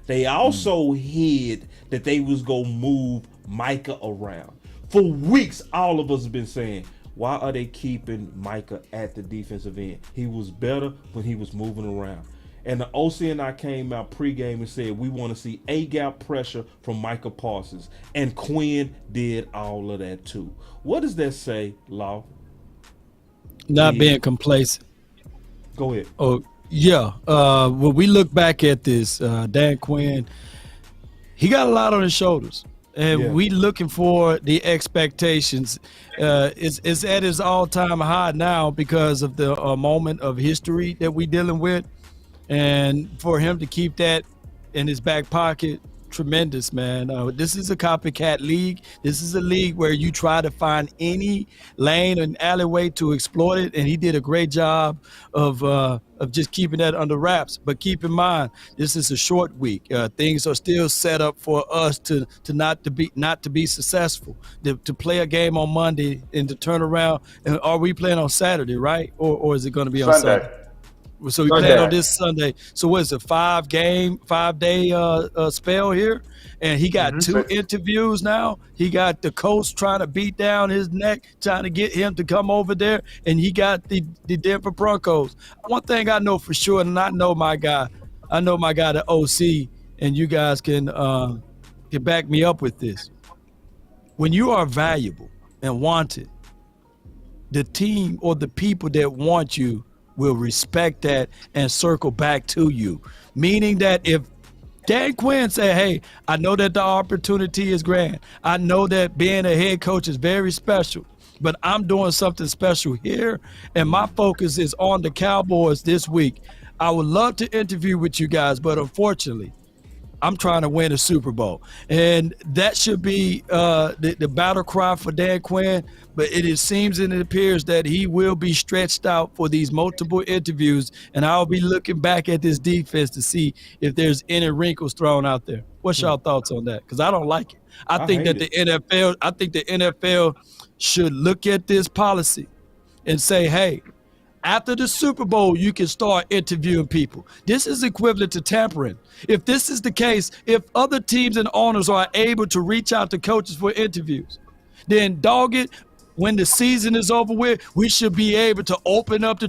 They also hid that they was going to move Micah around. For weeks, all of us have been saying, why are they keeping Micah at the defensive end? He was better when he was moving around. And the OC and I came out pregame and said we want to see A-gap pressure from Micah Parsons. And Quinn did all of that too. What does that say, Law? Not being complacent. Go ahead. Oh, yeah. When we look back at this, Dan Quinn, he got a lot on his shoulders. And we looking for the expectations. It's at his all-time high now because of the moment of history that we dealing with. And for him to keep that in his back pocket, tremendous, man. This is a copycat league. This is a league where you try to find any lane and alleyway to exploit it, and he did a great job of just keeping that under wraps. But keep in mind, this is a short week. Things are still set up for us to not to be successful. To play a game on Monday and to turn around. And are we playing on Saturday, right? Or is it going to be on Sunday? So we played on this Sunday. So what is it, 5-day spell here? And he got 2 interviews now. He got the coach trying to beat down his neck, trying to get him to come over there. And he got the Denver Broncos. One thing I know for sure, and I know my guy, the OC, and you guys can back me up with this. When you are valuable and wanted, the team or the people that want you will respect that and circle back to you. Meaning that if Dan Quinn say, hey, I know that the opportunity is grand. I know that being a head coach is very special, but I'm doing something special here, and my focus is on the Cowboys this week. I would love to interview with you guys, but unfortunately, I'm trying to win a Super Bowl. And that should be the battle cry for Dan Quinn. But it seems and it appears that he will be stretched out for these multiple interviews. And I'll be looking back at this defense to see if there's any wrinkles thrown out there. What's y'all thoughts on that? Because I don't like it. I think that the NFL should look at this policy and say, hey, after the Super Bowl, you can start interviewing people. This is equivalent to tampering. If this is the case, if other teams and owners are able to reach out to coaches for interviews, then dog it, when the season is over with, we should be able to open up the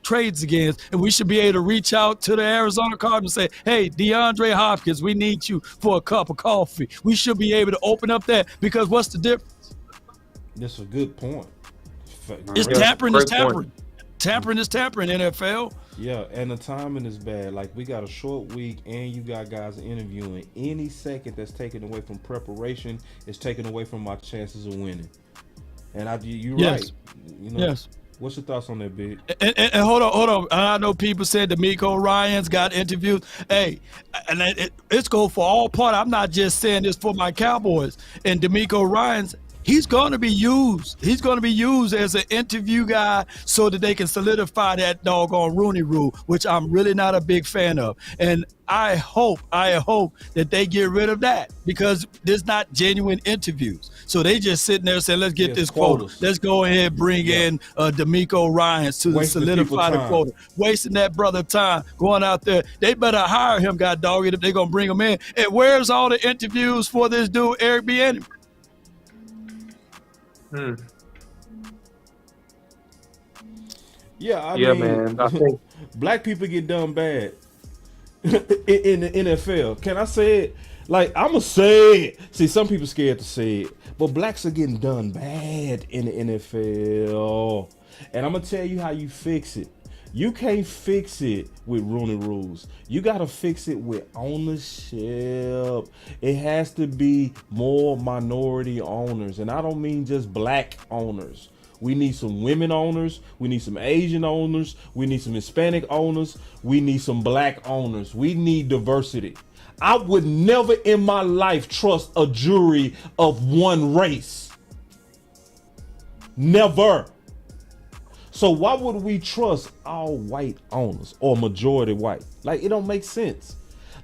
trades again, and we should be able to reach out to the Arizona Cardinals and say, hey, DeAndre Hopkins, we need you for a cup of coffee. We should be able to open up that, because what's the difference? That's a good point. It's tampering is tampering. Tampering is tampering, NFL. Yeah, and the timing is bad. Like, we got a short week, and you got guys interviewing. Any second that's taken away from preparation is taken away from my chances of winning. And you're right. You know, what's your thoughts on that, Big? And hold on. I know people said D'Amico Ryans got interviewed. Hey, and it's go for all part. I'm not just saying this for my Cowboys. And D'Amico Ryans, he's going to be used. He's going to be used as an interview guy so that they can solidify that doggone Rooney Rule, which I'm really not a big fan of. And I hope that they get rid of that, because there's not genuine interviews. So they just sitting there saying, let's get this quota. Let's go ahead and bring in D'Amico Ryans to solidify the quota. Wasting that brother time going out there. They better hire him, god dog it, if they're going to bring him in. And where's all the interviews for this dude, Eric Bieniemy? Yeah, I mean, man. I think black people get done bad in the NFL. Can I say it? Like, I'ma say it. See, some people scared to say it, but blacks are getting done bad in the NFL. And I'm gonna tell you how you fix it. You can't fix it with Rooney rules. You gotta fix it with ownership. It has to be more minority owners, and I don't mean just black owners. We need some women owners. We need some Asian owners. We need some Hispanic owners. We need some black owners. We need diversity. I would never in my life trust a jury of one race. Never. So why would we trust all white owners or majority white? Like, it don't make sense.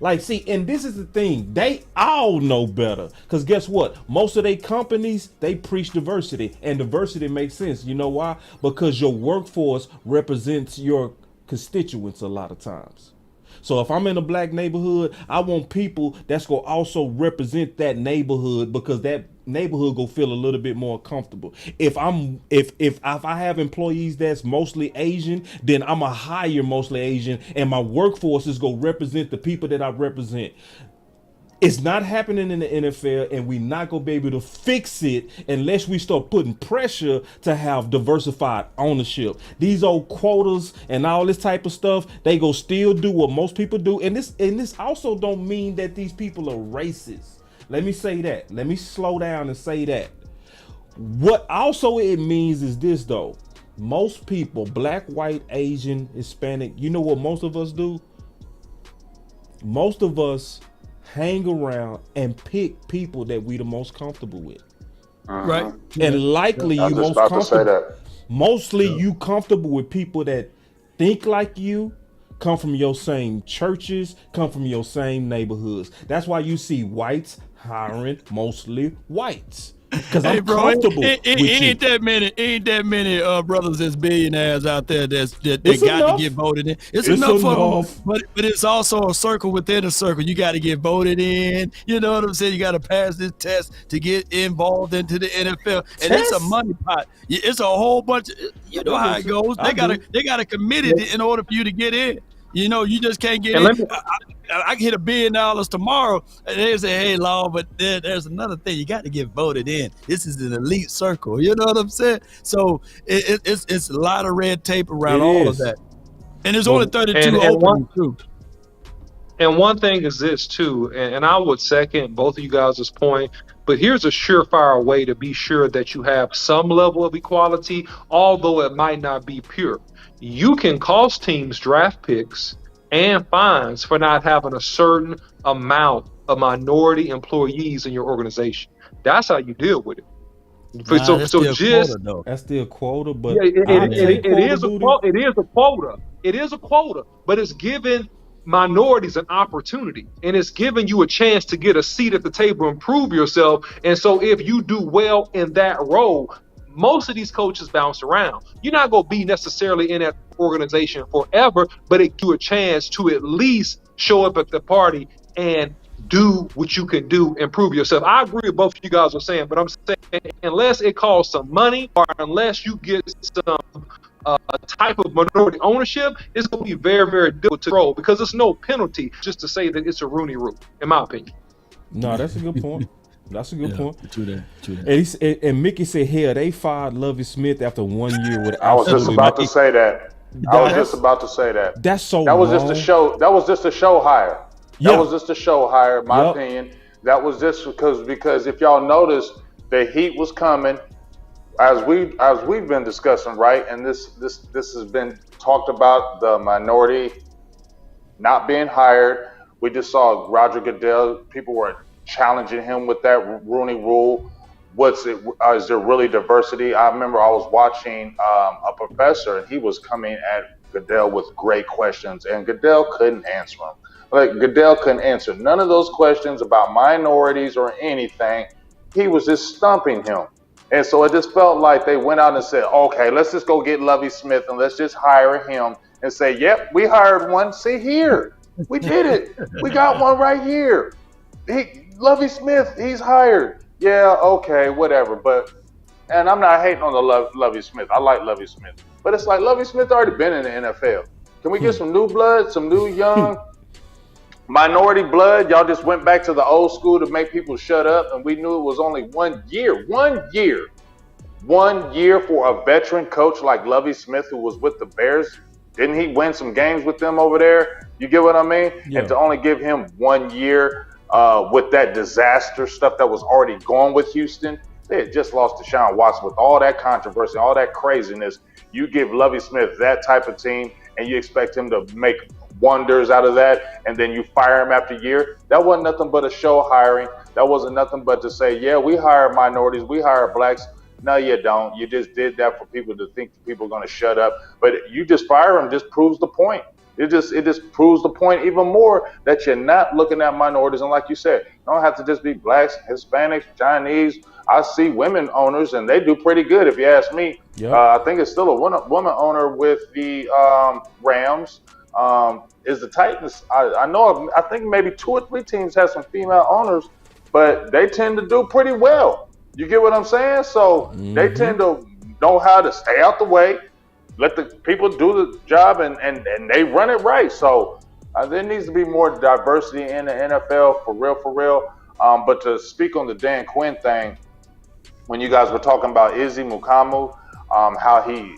Like, see, and this is the thing. They all know better. Because guess what? Most of their companies, they preach diversity. And diversity makes sense. You know why? Because your workforce represents your constituents a lot of times. So if I'm in a black neighborhood, I want people that's gonna also represent that neighborhood, because that neighborhood gonna feel a little bit more comfortable. If I have employees that's mostly Asian, then I'm a hire mostly Asian, and my workforce is gonna represent the people that I represent. It's not happening in the NFL, and we're not going to be able to fix it unless we start putting pressure to have diversified ownership. These old quotas and all this type of stuff, they go still do what most people do. And this also don't mean that these people are racist. Let me say that. Let me slow down and say that. What also it means is this, though. Most people, black, white, Asian, Hispanic, you know what most of us do? Most of us hang around and pick people that we the most comfortable with. Right. And likely you most comfortable. Mostly you comfortable with people that think like you, come from your same churches, come from your same neighborhoods. That's why you see whites hiring mostly whites. Because I'm comfortable with you. Ain't that many brothers that's billionaires out there that got to get voted in. It's enough for them, but it's also a circle within a circle. You got to get voted in. You know what I'm saying? You got to pass this test to get involved into the NFL, and it's a money pot. It's a whole bunch. You know how it goes. They got to commit it in order for you to get in. You know, you just can't get in. I can hit $1 billion tomorrow, and they say, "Hey, Law," but there's another thing. You got to get voted in. This is an elite circle. You know what I'm saying? So it's a lot of red tape around all of that, and there's only 32 openings too. And one thing is this too, and I would second both of you guys' point, but here's a surefire way to be sure that you have some level of equality, although it might not be pure. You can cost teams draft picks and fines for not having a certain amount of minority employees in your organization. That's how you deal with it. That's still quota, but it is a quota, but it's giving minorities an opportunity, and it's giving you a chance to get a seat at the table and prove yourself. And so if you do well in that role, most of these coaches bounce around. You're not going to be necessarily in that organization forever, but it gives you a chance to at least show up at the party and do what you can do and prove yourself. I agree with both of you guys are saying, but I'm saying unless it costs some money or unless you get some type of minority ownership, it's going to be very, very difficult to control, because there's no penalty just to say that it's a Rooney Rule, in my opinion. No, that's a good point. That's a good point. True that. And Mickey said, hell, they fired Lovie Smith after 1 year with. I was just about to say that. That's so. That was just a show. That was just a show hire. That was just a show hire, in my opinion. That was just because if y'all notice, the heat was coming, as we've been discussing, right? And this has been talked about, the minority not being hired. We just saw Roger Goodell. People were challenging him with that Rooney Rule. Is there really diversity? I remember I was watching a professor, and he was coming at Goodell with great questions, and Goodell couldn't answer them. Goodell couldn't answer none of those questions about minorities or anything. He was just stumping him. And so it just felt like they went out and said, okay, let's just go get Lovie Smith and let's just hire him and say, yep, we hired one. See here, we did it. We got one right here. Lovie Smith, he's hired. Yeah, okay, whatever. And I'm not hating on the Lovie Smith. I like Lovie Smith. But it's like Lovie Smith already been in the NFL. Can we get some new blood, some new young minority blood? Y'all just went back to the old school to make people shut up, and we knew it was only 1 year. 1 year. 1 year for a veteran coach like Lovie Smith, who was with the Bears. Didn't he win some games with them over there? You get what I mean? Yeah. And to only give him 1 year with that disaster stuff that was already going with Houston. They had just lost Deshaun Watson with all that controversy, all that craziness. You give Lovie Smith that type of team and you expect him to make wonders out of that, and then you fire him after a year. That wasn't nothing but a show hiring. That wasn't nothing but to say, yeah, we hire minorities, we hire blacks. No, you don't. You just did that for people to think people are going to shut up. But you just fire him just proves the point. It just proves the point even more that you're not looking at minorities. And like you said, you don't have to just be blacks, Hispanics, Chinese. I see women owners, and they do pretty good if you ask me. Yep. I think it's still a woman owner with the Rams. Is the Titans? I know. I think maybe 2 or 3 teams have some female owners, but they tend to do pretty well. You get what I'm saying? So they tend to know how to stay out the way, let the people do the job, and they run it right. So there needs to be more diversity in the NFL for real. But to speak on the Dan Quinn thing, when you guys were talking about Izzy Mukamu, how he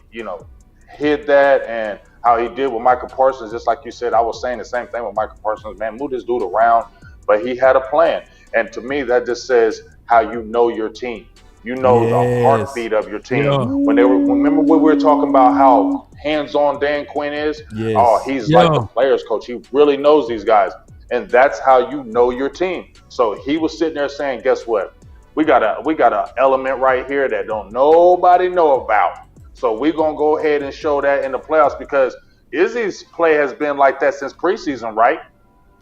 hid that and how he did with Michael Parsons, just like you said, I was saying the same thing with Michael Parsons. Man, move this dude around, but he had a plan, and to me, that just says how you know your team. You know the heartbeat of your team. Yeah. Remember when we were talking about how hands-on Dan Quinn is? Yes. Oh, he's like the players coach. He really knows these guys, and that's how you know your team. So he was sitting there saying, "Guess what? We got a element right here that don't nobody know about. So we're gonna go ahead and show that in the playoffs because Izzy's play has been like that since preseason, right?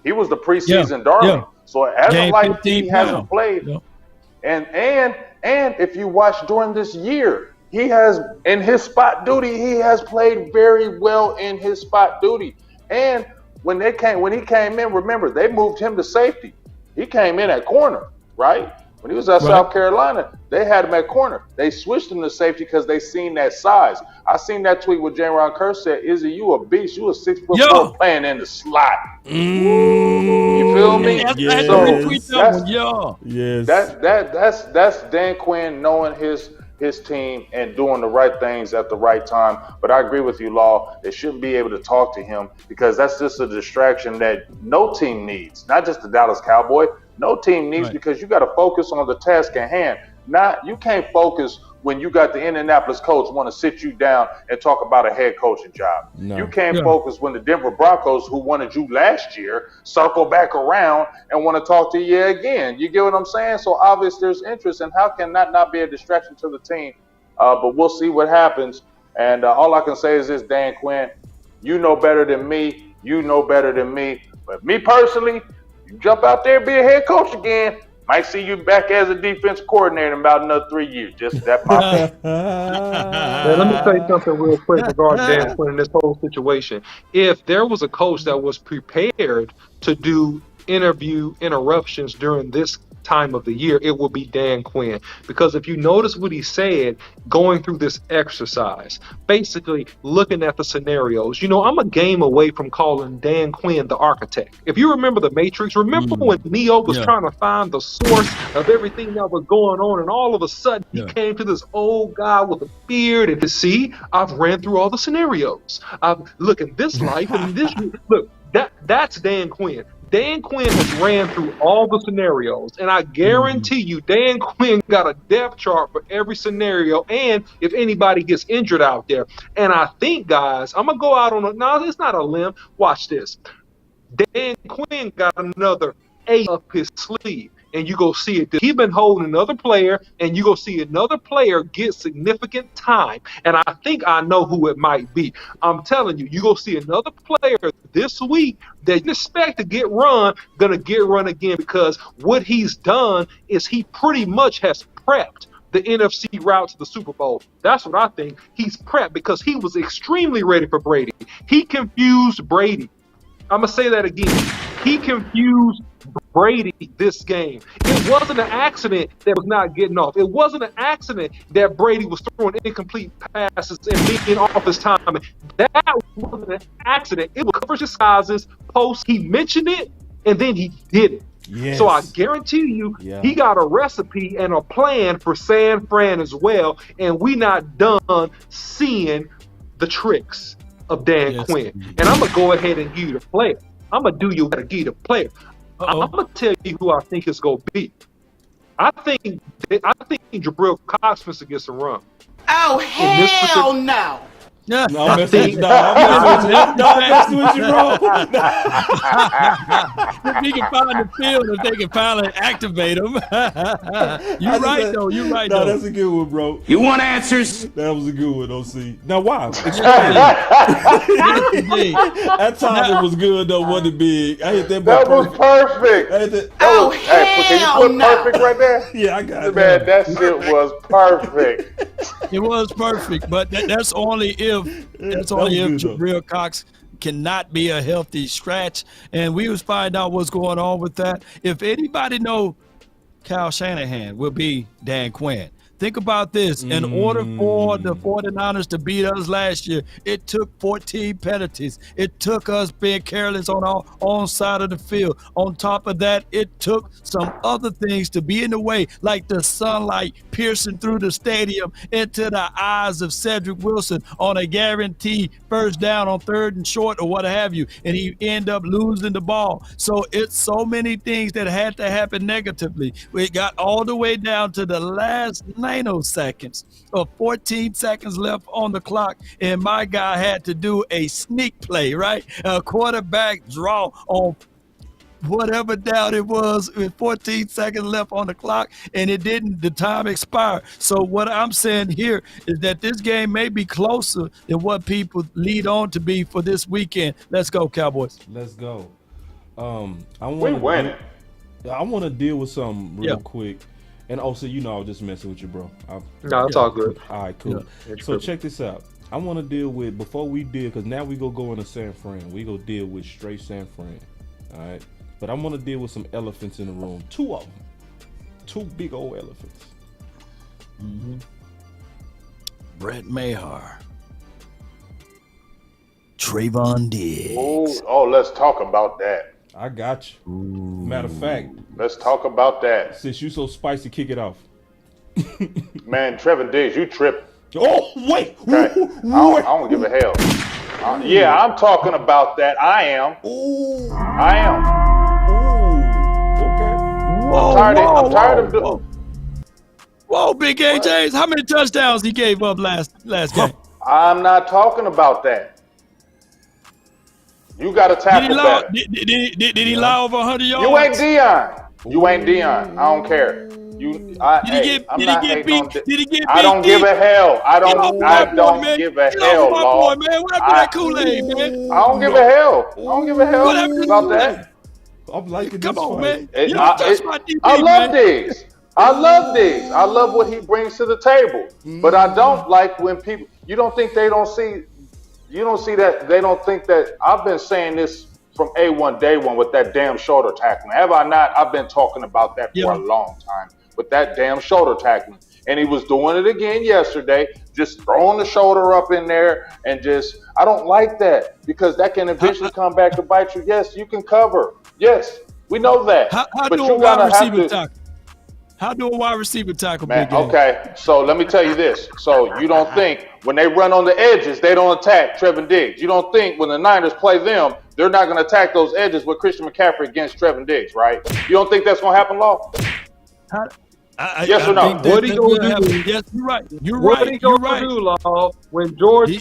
He was the preseason darling. Yeah. So as of like 15 he hasn't pounds. played. Yeah. And if you watch during this year, he has in his spot duty, he has played very well in his spot duty. And when he came in, remember they moved him to safety. He came in at corner, right? When he was at South Carolina, they had him at corner. They switched him to safety because they seen that size. I seen that tweet with J-Ron Kerr said, "Izzy, you a beast. You a 6'4" playing in the slot." You feel me? That's Dan Quinn knowing his team and doing the right things at the right time. But I agree with you, Law. They shouldn't be able to talk to him because that's just a distraction that no team needs. Not just the Dallas Cowboys. No team needs because you got to focus on the task at hand. You can't focus when you got the Indianapolis coach want to sit you down and talk about a head coaching job. No. You can't focus when the Denver Broncos, who wanted you last year, circle back around and want to talk to you again. You get what I'm saying? So obviously there's interest, and how can that not be a distraction to the team? But we'll see what happens. And all I can say is this, Dan Quinn, you know better than me. You know better than me. But me personally, you jump out there and be a head coach again. Might see you back as a defensive coordinator in about another 3 years. Just that my Let me say something real quick regarding Dan Quinn in this whole situation. If there was a coach that was prepared to do interview interruptions during this time of the year, it would be Dan Quinn. Because if you notice what he said going through this exercise, basically looking at the scenarios, I'm a game away from calling Dan Quinn the architect. If you remember The Matrix, remember when Neo was trying to find the source of everything that was going on, and all of a sudden he came to this old guy with a beard and to see, I've ran through all the scenarios. Look at this life and this look, that's Dan Quinn. Dan Quinn has ran through all the scenarios, and I guarantee you Dan Quinn got a depth chart for every scenario and if anybody gets injured out there. And I think, guys, I'm going to go out on no, it's not a limb. Watch this. Dan Quinn got another A up his sleeve, and you go see it. He's been holding another player, and you go see another player get significant time. And I think I know who it might be. I'm telling you, you go see another player this week that you expect to get run, gonna get run again, because what he's done is he pretty much has prepped the NFC route to the Super Bowl. That's what I think. He's prepped because he was extremely ready for Brady. He confused Brady. I'm going to say that again. He confused Brady this game. It wasn't an accident that was not getting off. It wasn't an accident that Brady was throwing incomplete passes and being off his time. That wasn't an accident. It was coverage disguises, post. He mentioned it, and then he did it. Yes. So I guarantee you, he got a recipe and a plan for San Fran as well, and we not done seeing the tricks of Dan Quinn. And I'm going to go ahead and give you the player. I'm going to do you what I give you the player. I'm going to tell you who I think it's going to be. I think Jabril Cox gets a run. Oh, hell no. No, I'm messing with you. No, I'm messing with you, bro. If he can find the field, if they can finally activate him. You're right, though. You're right, though. No, that's a good one, bro. You want answers? That was a good one, OC. Now, why? Explain. That time it was good, though. Wasn't big. I hit that. That was perfect. Can you put perfect right there? Yeah, I got it. Man, that shit was perfect. It was perfect, but that's only if Jabril Cox cannot be a healthy scratch. And we was finding out what's going on with that. If anybody know Kyle Shanahan will be Dan Quinn. Think about this. In order for the 49ers to beat us last year, it took 14 penalties. It took us being careless on our own side of the field. On top of that, it took some other things to be in the way, like the sunlight piercing through the stadium into the eyes of Cedric Wilson on a guaranteed first down on 3rd and short or what have you, and he end up losing the ball. So it's so many things that had to happen negatively. We got all the way down to the last nanoseconds of 14 seconds left on the clock, and my guy had to do a sneak play, right? A quarterback draw on whatever down it was with 14 seconds left on the clock, and the time expired. So what I'm saying here is that this game may be closer than what people lead on to be for this weekend. Let's go, Cowboys. Let's go. I want to deal with something real quick. And also, I was just messing with you, bro. No, it's all good. All right, cool. Yeah, so check this out. I want to deal with, before we deal, because now we go into San Fran. We go deal with straight San Fran. All right? But I want to deal with some elephants in the room. 2 of them. 2 big old elephants. Mm-hmm. Brett Maher. Trayvon Diggs. Oh, let's talk about that. I got you. Matter of fact, let's talk about that. Since you so spicy, kick it off. Man, Trevor Diggs, you tripping. Oh, wait. Okay. I don't give a hell. Yeah, I'm talking about that. I am. I am. Okay. I'm tired of Whoa, Big A. James, how many touchdowns he gave up last game? I'm not talking about that. You got to tackle better. Did he lie over 100 yards? You ain't Deion. You ain't Deion. I don't care. I'm not hating on this. I don't give a hell. I don't give a hell, Law. I don't give a hell. I don't give a hell about that. I'm liking Come this on, fight. man. I love Diggs. I love Diggs. I love what he brings to the table. But I don't like when people, you don't think they don't see, you don't see that, they don't think that, I've been saying this from A1 day one with that damn shoulder tackling. Have I not? I've been talking about that for a long time with that damn shoulder tackling. And he was doing it again yesterday, just throwing the shoulder up in there and just, I don't like that because that can eventually come back to bite you. Yes, you can cover. Yes, we know that. How but do you a gotta wide receiver have to, tackle? How do a wide receiver tackle? man, okay, so let me tell you this. So you don't think when they run on the edges, they don't attack Trevor Diggs. You don't think when the Niners play them, they're not going to attack those edges with Christian McCaffrey against Trevor Diggs, right? You don't think that's going to happen, Law? Yes or no? What he gonna do? Yes, you're right. What he gonna do, Law, when George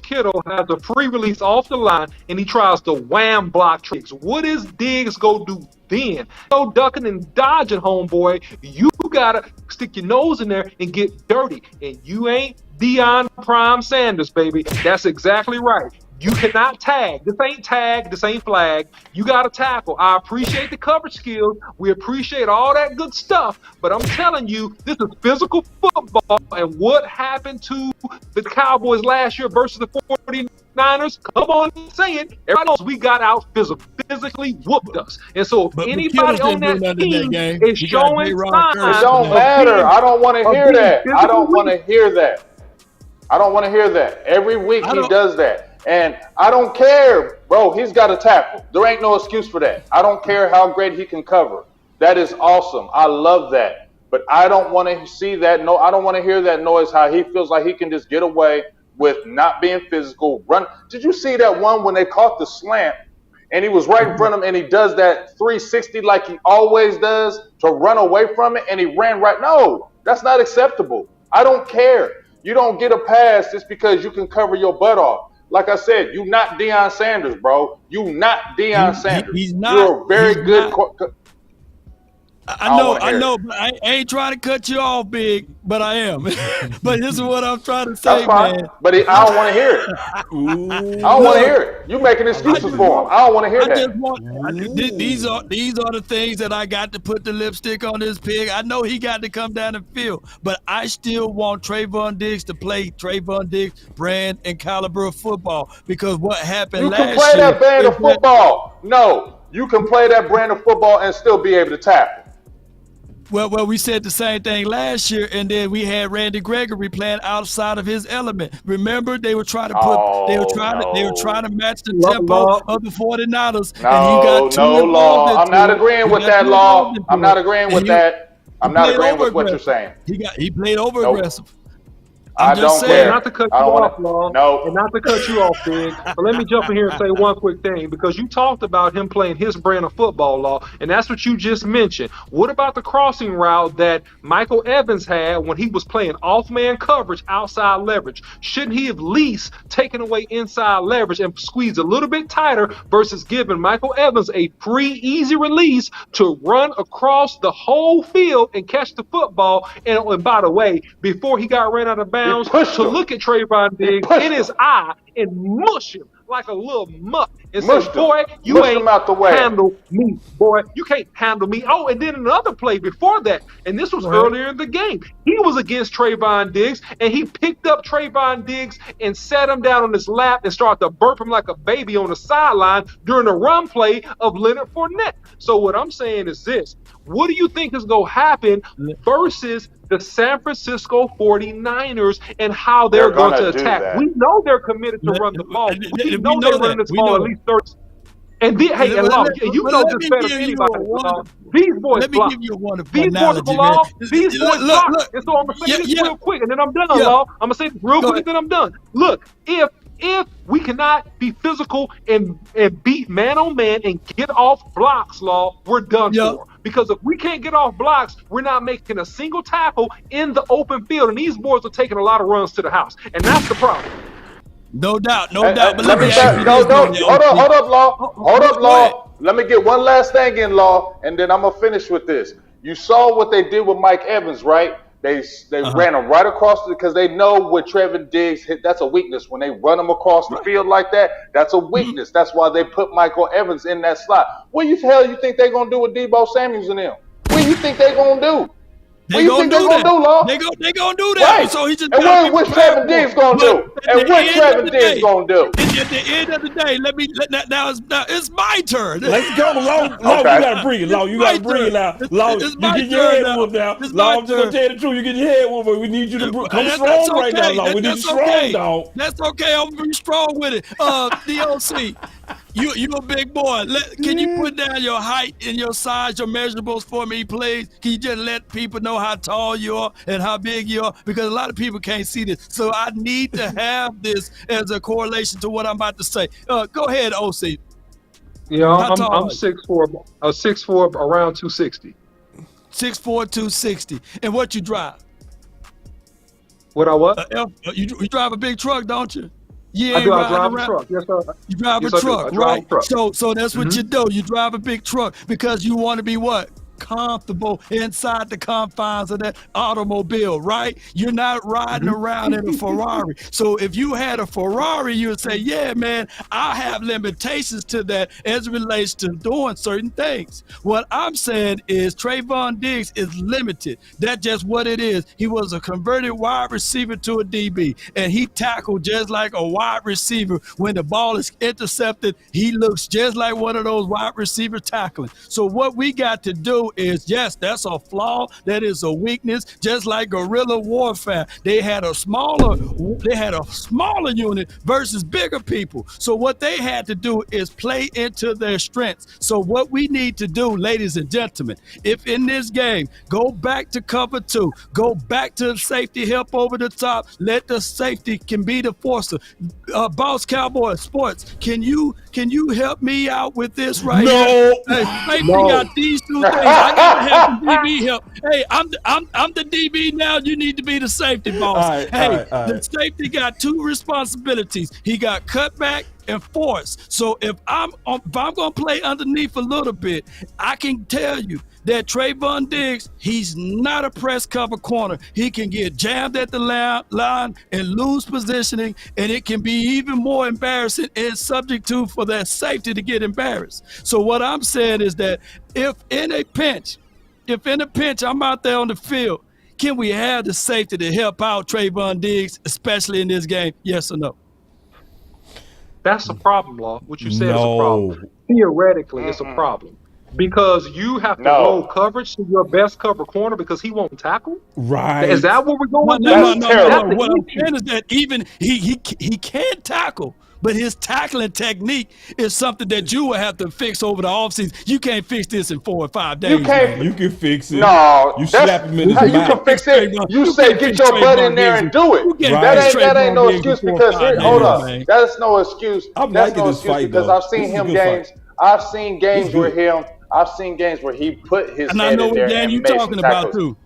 Kittle has a free release off the line and he tries to wham block tricks? What is Diggs gonna do then? No ducking and dodging, homeboy. You gotta stick your nose in there and get dirty. And you ain't Deion Prime Sanders, baby. That's exactly right. You cannot tag. This ain't tag. This ain't flag. You got to tackle. I appreciate the coverage skills. We appreciate all that good stuff. But I'm telling you, this is physical football. And what happened to the Cowboys last year versus the 49ers? Come on, say it. Everybody knows we got out physically whooped us. And so if anybody on that team is showing signs, it don't matter. I don't want to hear that. I don't want to hear that. I don't want to hear that. Every week he does that. And I don't care, bro. He's got a tackle. There ain't no excuse for that. I don't care how great he can cover. That is awesome. I love that. But I don't want to see that. No, I don't want to hear that noise, how he feels like he can just get away with not being physical. Run. Did you see that one when they caught the slant and he was right in front of him and he does that 360 like he always does to run away from it and he ran right? No, that's not acceptable. I don't care. You don't get a pass just because you can cover your butt off. Like I said, you not Deion Sanders, bro. You not Deion Sanders. He's not. You're a very good. I know, but I ain't trying to cut you off, Big, but I am. But this is what I'm trying to say, That's fine. man. But I don't want to hear it. I don't want to hear it. You making excuses for him. I don't want to hear that. These are the things that I got to put the lipstick on this pig. I know he got to come down the field, but I still want Trayvon Diggs to play Trayvon Diggs brand and caliber of football, because what happened last year. You can play that brand of football. No, you can play that brand of football and still be able to tackle. Well, we said the same thing last year, and then we had Randy Gregory playing outside of his element. Remember, they were trying to they were trying to match the tempo of the 49ers. No, Law. I'm not agreeing with that, Law. I'm not agreeing with that. I'm not agreeing with what you're saying. He played over aggressive. I don't care. Not to cut you off, Law. No. And not to cut you off, Big. But let me jump in here and say one quick thing, because you talked about him playing his brand of football, Law, and that's what you just mentioned. What about the crossing route that Michael Evans had when he was playing off-man coverage, outside leverage? Shouldn't he have at least taken away inside leverage and squeezed a little bit tighter versus giving Michael Evans a free, easy release to run across the whole field and catch the football? And by the way, before he got ran out of bounds, to look at Trayvon Diggs in his eye and mush him like a little mutt and say, boy, you ain't handle me, boy. You can't handle me. Oh, and then another play before that, and this was earlier in the game. He was against Trayvon Diggs, and he picked up Trayvon Diggs and sat him down on his lap and started to burp him like a baby on the sideline during the run play of Leonard Fournette. So what I'm saying is this. What do you think is going to happen versus the San Francisco 49ers and how they're going to attack? That. We know they're committed to run the ball. We know they're running this ball at least 30. And then, hey, and Law, you know this better than anybody. These boys block. These boys block. These boys block. And so I'm going to say this real quick, and then I'm done, Law. I'm going to say this real quick, and then I'm done. Look, if we cannot be physical and beat man on man and get off blocks, Law, we're done for. Because if we can't get off blocks, we're not making a single tackle in the open field. And these boys are taking a lot of runs to the house. And that's the problem. No doubt. But let me hold up, Law. Let me get one last thing in, Law, and then I'm going to finish with this. You saw what they did with Mike Evans, right? They ran him right across because they know what Trayvon Diggs hit. That's a weakness. When they run him across the field like that, that's a weakness. That's why they put Michael Evans in that slot. What the hell you think they're going to do with Deebo Samuels and them? What do you think they're going to do? What do you think they're going to do, Law? They're going to do that. Right. So he just and what Trayvon Diggs going to do? And what Trayvon Diggs going to do? At the end of the day, now it's my turn. Let's go, Law. You got to breathe, Law. You got to breathe now. Law, you get your head whooped now. Law, I'm just going to tell you the truth. You get your head whooped, but we need you to come strong right now, Law. We need you strong, dog. That's okay. I'm going to be strong with it. DOC. You a big boy. Can you put down your height and your size, your measurables for me, please? Can you just let people know how tall you are and how big you are? Because a lot of people can't see this. So I need to have this as a correlation to what I'm about to say. Go ahead, OC. Yeah, I'm 6'4", around 260. 6'4", 260. And what you drive? What I what? You drive a big truck, don't you? I drive a truck. Yes, sir. You drive a truck, right? So that's what you do. You drive a big truck because you want to be what? Comfortable inside the confines of that automobile, right? You're not riding around in a Ferrari. So if you had a Ferrari, you would say, yeah, man, I have limitations to that as it relates to doing certain things. What I'm saying is Trayvon Diggs is limited. That's just what it is. He was a converted wide receiver to a DB, and he tackled just like a wide receiver. When the ball is intercepted, he looks just like one of those wide receiver tackling. So what we got to do is, yes, that's a flaw. That is a weakness. Just like guerrilla warfare, they had a smaller unit versus bigger people. So what they had to do is play into their strengths. So what we need to do, ladies and gentlemen, if in this game, go back to cover 2, go back to the safety help over the top, let the safety can be the forcer. Boss Cowboys Sports, can you help me out with this right here? Hey, safety got these two things. I gotta have some DB help. Hey, I'm the DB now. You need to be the safety boss. All right, The safety got two responsibilities. He got cutback and force. So if I'm gonna play underneath a little bit, I can tell you that Trayvon Diggs, he's not a press cover corner. He can get jammed at the line and lose positioning, and it can be even more embarrassing and subject to for that safety to get embarrassed. So what I'm saying is that if in a pinch I'm out there on the field, can we have the safety to help out Trayvon Diggs, especially in this game? Yes or no? That's a problem, Law. What you said is a problem. Theoretically, it's a problem. Because you have to roll coverage to your best cover corner because he won't tackle? Right. Is that what we're going No. What I'm saying is that even he can tackle, but his tackling technique is something that you will have to fix over the offseason. You can't fix this in 4 or 5 days. You can't. You can fix it. No, you slap him in his mouth. You can fix it. You say get your butt in there and do it. That ain't no excuse because hold up. That's no excuse. I'm That's liking no this excuse fight because though. I've seen him games. I've seen games where he put his and head I know in there what game and you made talking some about tackles. too.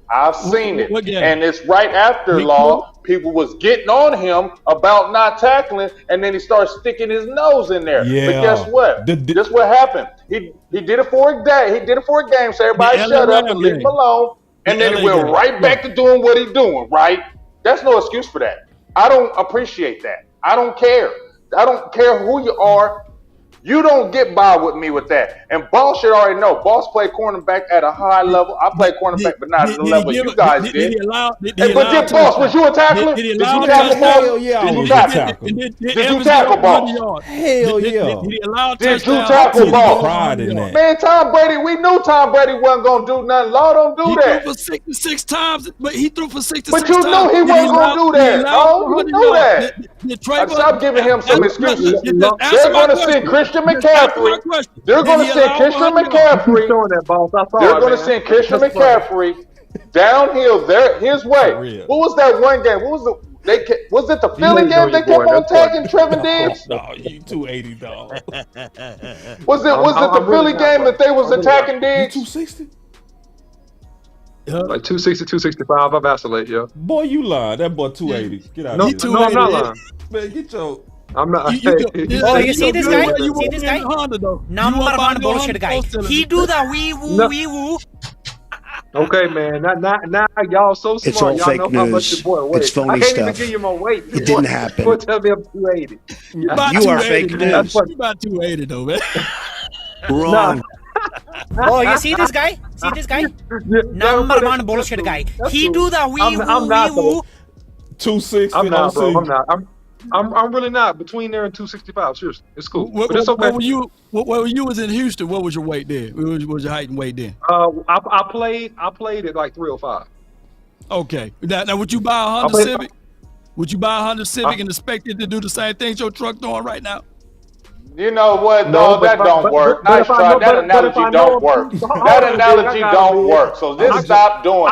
I've seen it. What game? And it's right after Law. People was getting on him about not tackling, and then he starts sticking his nose in there. Yeah. But guess what? Guess what happened? He did it for a day. He did it for a game, so everybody shut up and leave him alone. And then he went right back to doing what he's doing, right? That's no excuse for that. I don't appreciate that. I don't care. I don't care who you are. You don't get by with me with that. And Boss should already know. Boss played cornerback at a high level. I played cornerback, but not at the level you guys did. But did Boss, was you a tackler? Did you tackle Boss? Hell yeah, I was a tackle. Did you tackle Boss? Hell yeah. Did you tackle Boss? Pride in that. Man, Tom Brady, we knew Tom Brady wasn't going to do nothing. Law don't do that. He threw for 66 times, but he threw for 66 times. But you knew he wasn't going to do that. No, you knew that. Stop giving him some excuses. They're going to send Christian McCaffrey. They're going to send Christian McCaffrey. They're going to send Christian McCaffrey downhill his way. What was that one game? What was was it the Philly game they kept on tagging Trevor Diggs? No, you 280 dog. Was it the Philly game that they was attacking Diggs? 260? Like 260, 265. I vacillate, yeah. Boy, you lying. That boy 280. Get out of here. No, I'm not lying. Man, get your... I'm not. You see this guy? See this guy? Number one bullshit guy. He do the wee woo. Okay, man. Now y'all so smart. It's all y'all fake know how much news. your boy weighs. It's phony I can't stuff. even give you my weight. It didn't happen. You tell me I'm 280. You are fake news. You about 280 though, man. Wrong. Oh, you see this guy? See this guy? Number one bullshit guy. He do the wee woo. 260. I'm not, bro. I'm not. I'm really not between there and 265. Seriously, it's cool. But it's okay. When you was in Houston, what was your weight then? What was your height and weight then? I played at like 305. Okay. Now would you buy a Honda Civic? Would you buy a Honda Civic and expect it to do the same things your truck doing right now? You know what? No, that don't work. Nice try. That analogy don't work. That analogy don't work. So just stop doing it.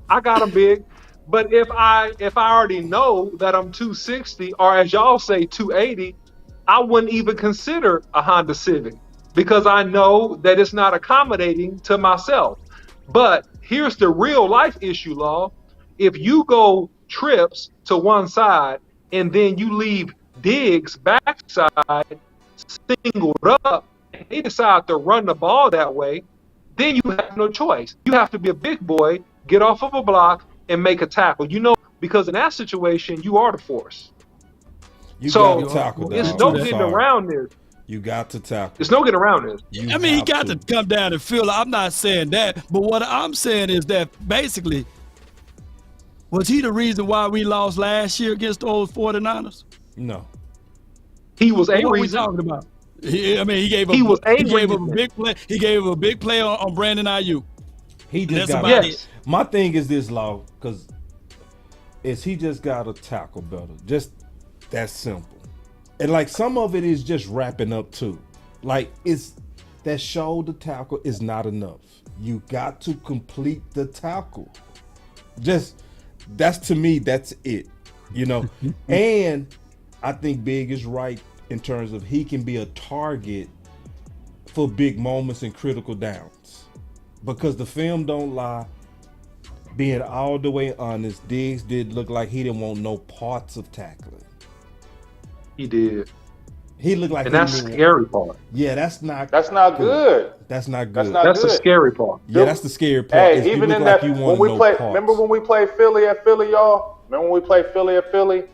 I got him big. But if I already know that I'm 260, or as y'all say 280, I wouldn't even consider a Honda Civic because I know that it's not accommodating to myself. But here's the real life issue, Law. If you go trips to one side and then you leave Diggs backside singled up, and they decide to run the ball that way, then you have no choice. You have to be a big boy, get off of a block, and make a tackle. You know, because in that situation, you are the force. You got to tackle. It's no getting around this. You got to tackle. It's no getting around this. I mean, he got to come down and feel it. I'm not saying that. But what I'm saying is that basically, was he the reason why we lost last year against those 49ers? No. He was a reason. What are we talking about? He gave him a big play. He gave him a big play on Brandon Ayuk. He just got My thing is this, Law, because he just got to tackle better. Just that simple. And like some of it is just wrapping up too. Like it's that shoulder tackle is not enough. You got to complete the tackle. Just that's to me, that's it. You know. And I think Big is right in terms of he can be a target for big moments and critical downs. Because the film don't lie. Being all the way honest, Diggs did look like he didn't want no parts of tackling. He did. He looked like, and that's the scary part. Yeah, that's not good. That's not good. That's not That's the scary part. Yeah, that's the scary part. Hey, even in that, when we play, remember when we played Philly at Philly, y'all? Remember when we played Philly at Philly?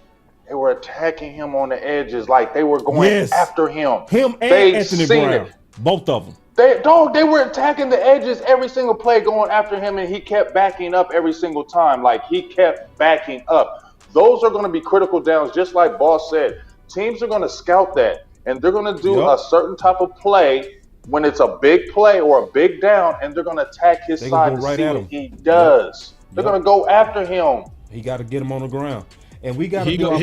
They were attacking him on the edges, like they were going after him. Him and Anthony Brown, both of them. They were attacking the edges every single play, going after him, and he kept backing up every single time. Like, he kept backing up. Those are going to be critical downs, just like Boss said. Teams are going to scout that, and they're going to do a certain type of play when it's a big play or a big down, and they're going to attack his side to see what he does. They're going to go after him. He got to get him on the ground. And we got to he gonna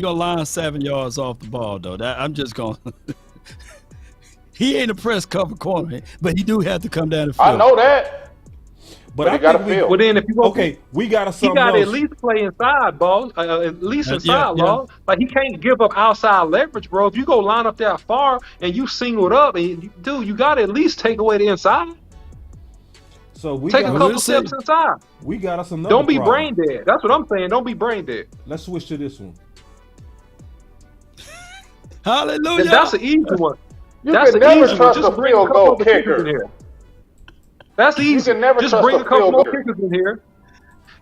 line 7 yards off the ball, though. I'm just going he ain't a press cover corner, but he do have to come down the field. I know that. But he got to feel. Well, then if you go, we got to. He got to at least play inside, ball. At least inside, Law. Like, he can't give up outside leverage, bro. If you go line up that far and you singled up, and you got to at least take away the inside. So we take a couple steps inside. We got us another. Don't be brain dead. That's what I'm saying. Don't be brain dead. Let's switch to this one. Hallelujah. That's an easy one. That's an easy one. Just bring a couple more kickers in here. That's easy. You can never just bring a couple more kickers in here.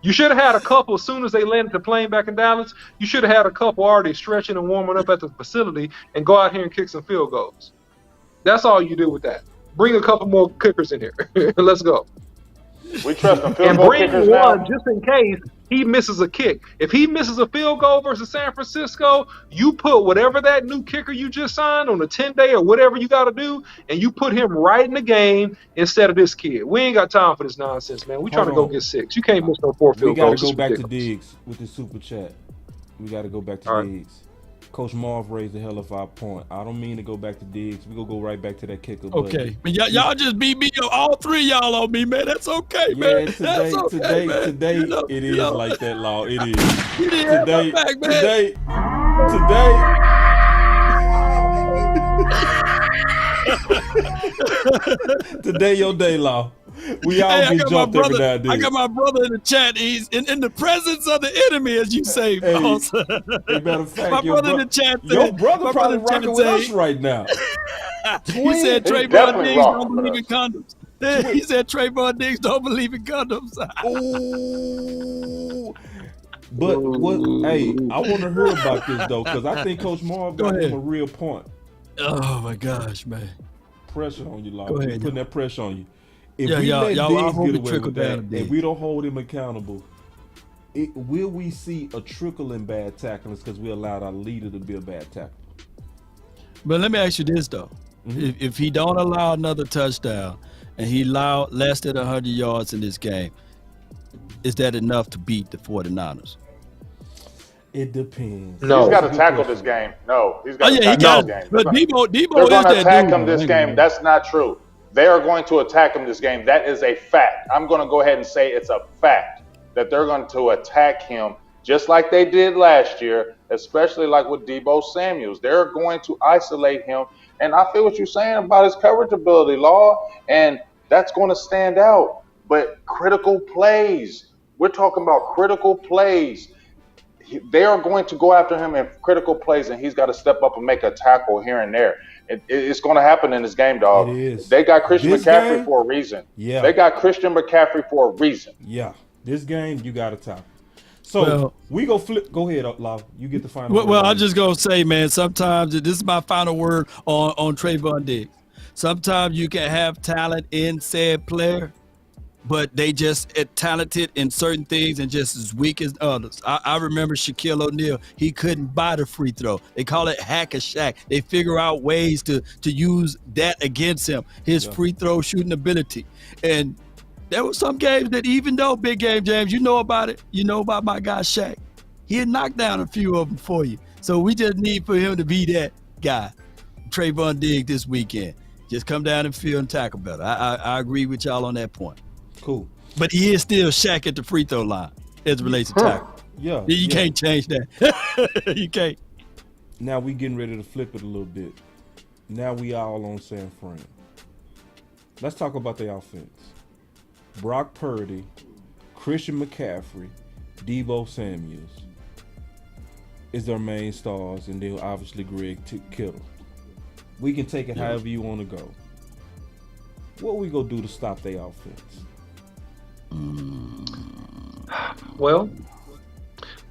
You should have had a couple as soon as they landed the plane back in Dallas. You should have had a couple already stretching and warming up at the facility and go out here and kick some field goals. That's all you do with that. Bring a couple more kickers in here. Let's go. We trust them. And bring one just in case he misses a kick. If he misses a field goal versus San Francisco, you put whatever that new kicker you just signed on a 10-day or whatever you got to do, and you put him right in the game instead of this kid. We ain't got time for this nonsense, man. We trying to go get 6. You can't miss no 4 field goals. We got to go back to Diggs with the super chat. We got to go back to Diggs. Coach Marv raised the hell of our point. I don't mean to go back to Diggs. We gonna go right back to that kicker. Okay, y'all just beat me. All 3 y'all on me, man. That's okay, man. Today, it is like that, Law. It is. Today, your day, Law. We all get jumped every now and then. I got my brother in the chat. He's in the presence of the enemy, as you say. Hey, matter of fact, my brother in the chat said, your brother probably rocking with us right now. He said Trayvon Diggs don't believe in condoms. He said Trayvon Diggs don't believe in condoms. Ooh. But hey, I want to hear about this though, because I think Coach Marv got him a real point. Oh my gosh, man! Pressure on you, Law. Go ahead, putting that pressure on you. If we let Diggs get away with that, and we don't hold him accountable, will we see a trickle in bad tacklings because we allowed our leader to be a bad tackler? But let me ask you this though: if he don't allow another touchdown and he allowed less than 100 yards in this game, is that enough to beat the 49ers? It depends. No, he's got to tackle this game. No, he's got to tackle this game. But Debo they're going to attack him this game. That's not true. They are going to attack him this game. That is a fact. I'm going to go ahead and say it's a fact that they're going to attack him just like they did last year, especially like with Debo Samuels. They're going to isolate him. And I feel what you're saying about his coverage ability, Law, and that's going to stand out. But critical plays, we're talking about critical plays. They are going to go after him in critical plays, and he's got to step up and make a tackle here and there. It's going to happen in this game, dog. It is. They got Christian McCaffrey for a reason. Yeah. They got Christian McCaffrey for a reason. Yeah. This game, you got to tackle. So we go flip. Go ahead, Law. You get the final word. Well, I'm just going to say, man, sometimes this is my final word on Trayvon Diggs. Sometimes you can have talent in said player, but they just talented in certain things and just as weak as others. I remember Shaquille O'Neal. He couldn't buy the free throw. They call it hack a Shaq. They figure out ways to use that against him, his free throw shooting ability. And there were some games that even though, Big Game James, you know about it. You know about my guy Shaq. He had knocked down a few of them for you. So we just need for him to be that guy. Trayvon Diggs this weekend. Just come down and field and tackle better. I agree with y'all on that point. Cool. But he is still Shaq at the free throw line as it relates to tackle. Yeah. You can't change that. You can't. Now we getting ready to flip it a little bit. Now we all on San Fran. Let's talk about the offense. Brock Purdy, Christian McCaffrey, Deebo Samuels is their main stars, and then obviously Greg Kittle. We can take it however you want to go. What we gonna do to stop their offense? Well,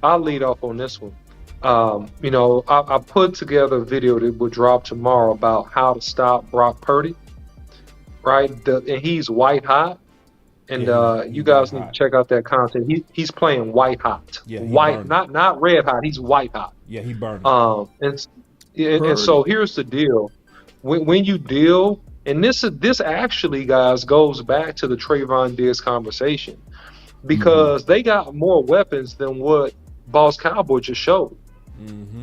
I'll lead off on this one. I put together a video that will drop tomorrow about how to stop Brock Purdy, right? And he's white hot. And you guys need to check out that content. He's playing white hot. Yeah, white, not red hot. He's white hot. Yeah, he burning. And so here's the deal. When you deal, and this actually, guys, goes back to the Trayvon Diggs conversation, because they got more weapons than what Boss Cowboy just showed.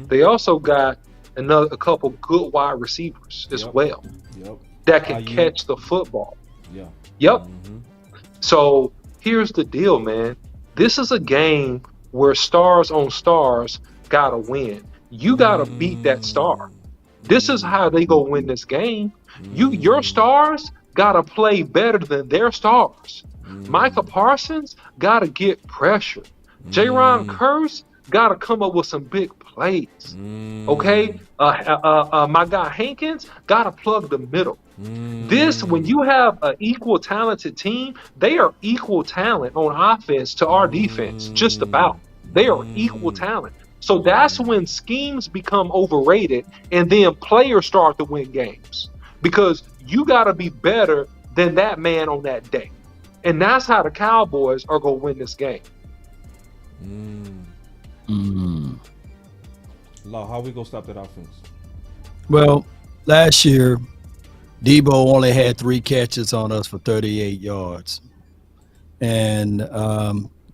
They also got a couple good wide receivers as well that can catch the football. Yep. So here's the deal, man. This is a game where stars on stars gotta win. You gotta beat that star. This is how they go win this game. Your stars gotta play better than their stars. Micah Parsons gotta get pressure. J-Ron Curse gotta come up with some big plays. Okay? My guy Hankins gotta plug the middle. When you have an equal talented team, they are equal talent on offense to our defense, just about. They are equal talent. So that's when schemes become overrated and then players start to win games, because you got to be better than that man on that day. And that's how the Cowboys are going to win this game. Law, how we going to stop that offense? Well, last year, Deebo only had 3 catches on us for 38 yards. And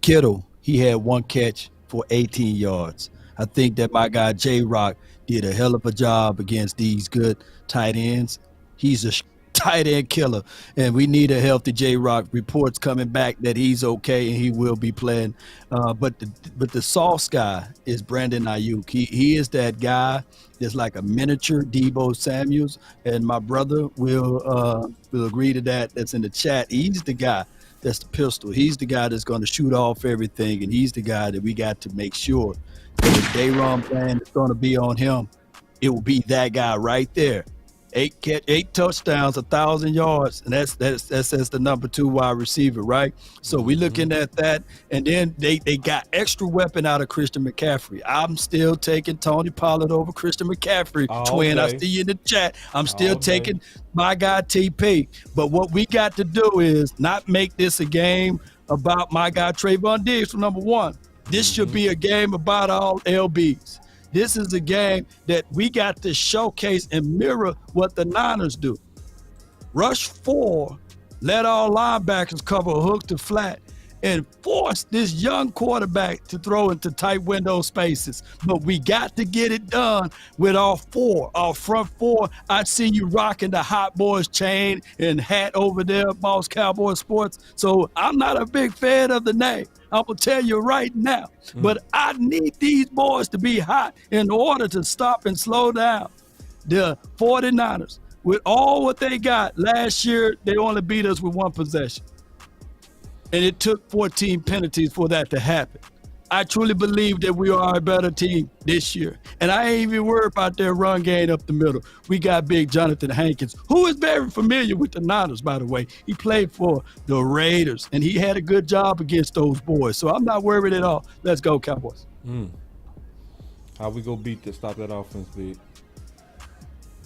Kittle, he had 1 catch for 18 yards. I think that my guy J-Rock did a hell of a job against these good tight ends. He's a tight end killer, and we need a healthy J-Rock. Reports coming back that he's okay and he will be playing. But the sauce guy is Brandon Ayuk. He is that guy that's like a miniature Deebo Samuels, and my brother will agree to that. That's in the chat. He's the guy that's the pistol. He's the guy that's going to shoot off everything, and he's the guy that we got to make sure that the day-run plan is going to be on him. It will be that guy right there. 8 touchdowns, 1,000 yards, and that's the number 2 wide receiver, right? So we looking at that, and then they got extra weapon out of Christian McCaffrey. I'm still taking Tony Pollard over Christian McCaffrey. Twin, I see you in the chat. I'm still taking my guy TP. But what we got to do is not make this a game about my guy Trayvon Diggs for number 1. This should be a game about all LBs. This is a game that we got to showcase and mirror what the Niners do. Rush 4, let all linebackers cover hook to flat, and force this young quarterback to throw into tight window spaces. But we got to get it done with our front 4. I see you rocking the Hot Boys chain and hat over there, Boss Cowboy Sports. So I'm not a big fan of the name. I'm going to tell you right now. But I need these boys to be hot in order to stop and slow down the 49ers. With all what they got, last year, they only beat us with 1 possession. And it took 14 penalties for that to happen. I truly believe that we are a better team this year. And I ain't even worried about their run game up the middle. We got big Jonathan Hankins, who is very familiar with the Niners, by the way. He played for the Raiders, and he had a good job against those boys. So I'm not worried at all. Let's go, Cowboys. How we go stop that offense, Big?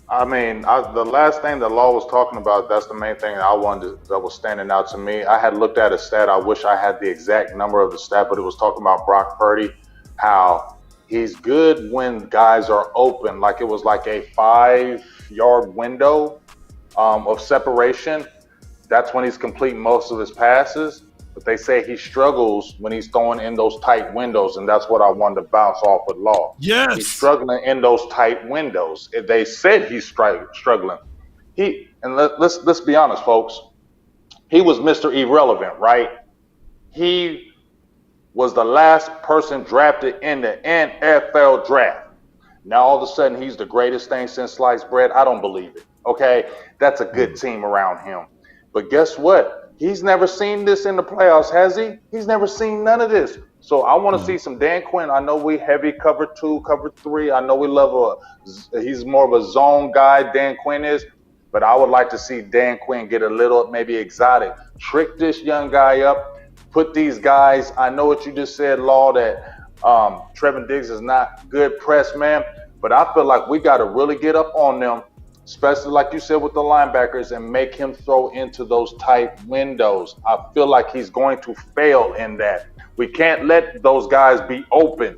I mean, the last thing that Law was talking about, that's the main thing that was standing out to me. I had looked at a stat. I wish I had the exact number of the stat, but it was talking about Brock Purdy, how he's good when guys are open. Like it was like a 5-yard window of separation. That's when he's completing most of his passes. But they say he struggles when he's throwing in those tight windows, and that's what I wanted to bounce off with Law. Yes. He's struggling in those tight windows. They said he's struggling. Let's be honest, folks. He was Mr. Irrelevant, right? He was the last person drafted in the NFL draft. Now all of a sudden he's the greatest thing since sliced bread. I don't believe it. Okay, that's a good team around him. But guess what? He's never seen this in the playoffs, has he? He's never seen none of this. So I want to see some Dan Quinn. I know we heavy cover 2, cover 3. I know we love he's more of a zone guy, Dan Quinn is. But I would like to see Dan Quinn get a little maybe exotic. Trick this young guy up. Put these guys. I know what you just said, Law, that Trevin Diggs is not good press man. But I feel like we got to really get up on them, especially like you said with the linebackers, and make him throw into those tight windows. I feel like he's going to fail in that. We can't let those guys be open,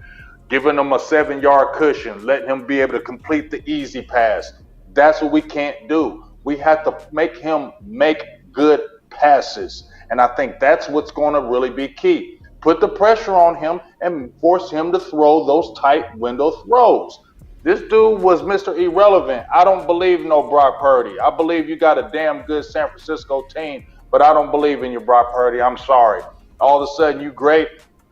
giving them a 7-yard cushion, letting him be able to complete the easy pass. That's what we can't do. We have to make him make good passes. And I think that's what's going to really be key. Put the pressure on him and force him to throw those tight window throws. This dude was Mr. Irrelevant. I don't believe no Brock Purdy. I believe you got a damn good San Francisco team, but I don't believe in your Brock Purdy. I'm sorry. All of a sudden, you great.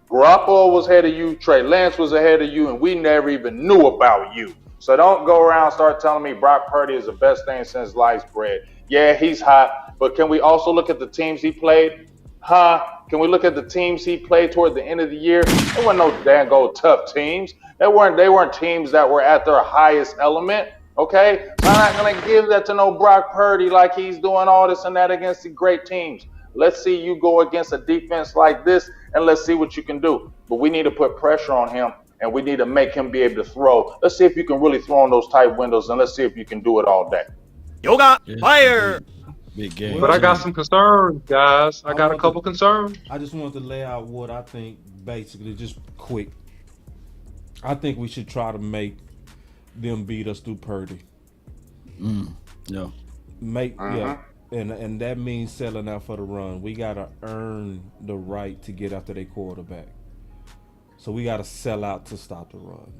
Garoppolo was ahead of you. Trey Lance was ahead of you, and we never even knew about you. So don't go around and start telling me Brock Purdy is the best thing since sliced bread. Yeah, he's hot, but can we also look at the teams he played? Can we look at the teams he played toward the end of the year? There weren't no dang old tough teams. They weren't teams that were at their highest element. Okay? So I'm not gonna give that to no Brock Purdy like he's doing all this and that against the great teams. Let's see you go against a defense like this, and let's see what you can do. But we need to put pressure on him, and we need to make him be able to throw. Let's see if you can really throw in those tight windows, and let's see if you can do it all day. Yoga fire. Big game. But I got some concerns, guys. I got a couple concerns. I just wanted to lay out what I think, basically, just quick. I think we should try to make them beat us through Purdy. Yeah. Yeah. And that means selling out for the run. We gotta earn the right to get after their quarterback. So we gotta sell out to stop the run.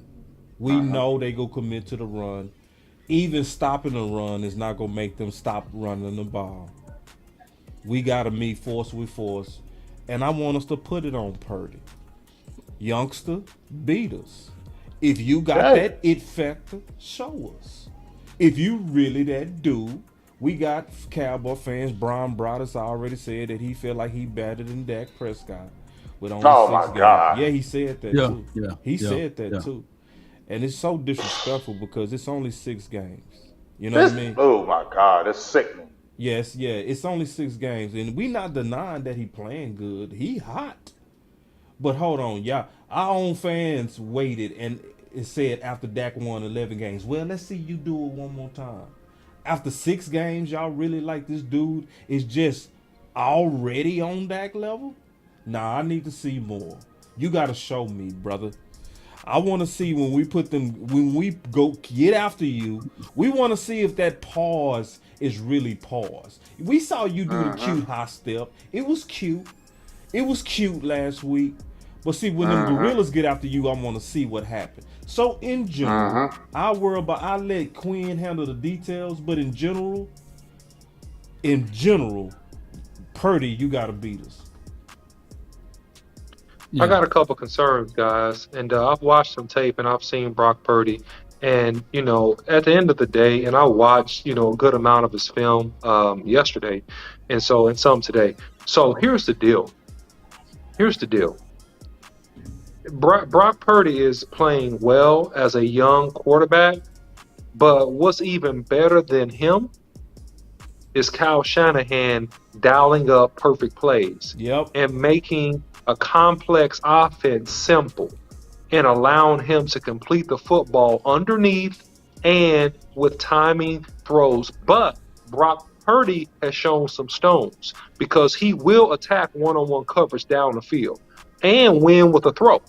We know they go commit to the run. Even stopping the run is not gonna make them stop running the ball. We gotta meet force with force. And I want us to put it on Purdy. Youngster, beat us. If you got that it factor, show us. If you really that dude, we got Cowboy fans. Brian Broaddus already said that he felt like he better than Dak Prescott with only 6 games. God. Yeah, he said that too. He said that too. And it's so disrespectful because it's only 6 games. You know what I mean? Oh my God, it's sickening. Yes, yeah. It's only 6 games. And we not denying that he playing good. He hot. But hold on, y'all. Our own fans waited and it said after Dak won 11 games, well, let's see you do it one more time. After 6 games, y'all really like this dude is just already on Dak level? Nah, I need to see more. You got to show me, brother. I want to see when we go get after you, we want to see if that pause is really pause. We saw you do the cute high step. It was cute. It was cute last week. But see, when them gorillas get after you, I want to see what happened. So in general, I let Quinn handle the details, but in general, Purdy, you got to beat us. I got a couple concerns, guys, and I've watched some tape and I've seen Brock Purdy, and at the end of the day, and I watched a good amount of his film yesterday, and some today. So here's the deal. Brock Purdy is playing well as a young quarterback, but what's even better than him is Kyle Shanahan dialing up perfect plays and making a complex offense simple and allowing him to complete the football underneath and with timing throws. But Brock Purdy has shown some stones because he will attack one-on-one coverage down the field and win with a throw,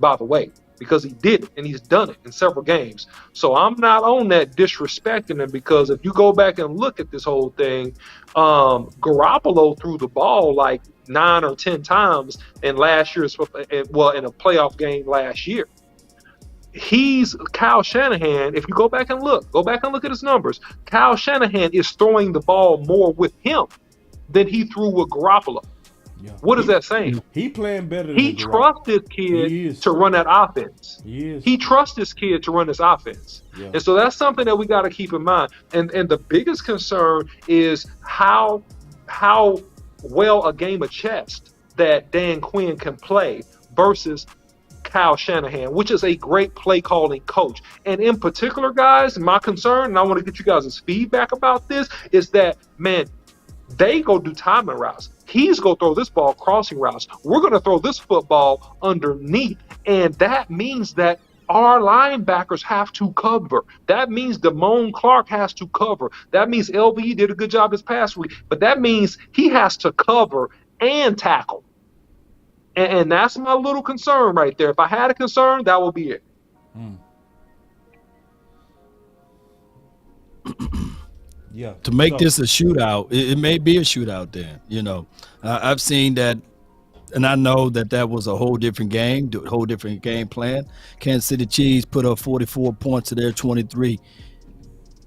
by the way, because he did it and he's done it in several games. So I'm not on that disrespecting him, because if you go back and look at this whole thing, Garoppolo threw the ball like 9 or 10 times in last year's, in a playoff game last year. He's Kyle Shanahan. If you go back and look at his numbers. Kyle Shanahan is throwing the ball more with him than he threw with Garoppolo. Yeah. What is that saying? He playing better than He trusts this kid to run that offense. He trusts this kid to run this offense. Yeah. And so that's something that we got to keep in mind. And the biggest concern is how well a game of chess that Dan Quinn can play versus Kyle Shanahan, which is a great play calling coach. And in particular, guys, my concern, and I want to get you guys' feedback about this, is that, man, they go do timing routes. He's going to throw this ball crossing routes. We're going to throw this football underneath. And that means that our linebackers have to cover. That means Damone Clark has to cover. That means LVE did a good job this past week. But that means he has to cover and tackle. And that's my little concern right there. If I had a concern, that would be it. Yeah. To make this a shootout, it may be a shootout then. You know, I've seen that, and I know that was a whole different game, a whole different game plan. Kansas City Chiefs put up 44 points to their 23.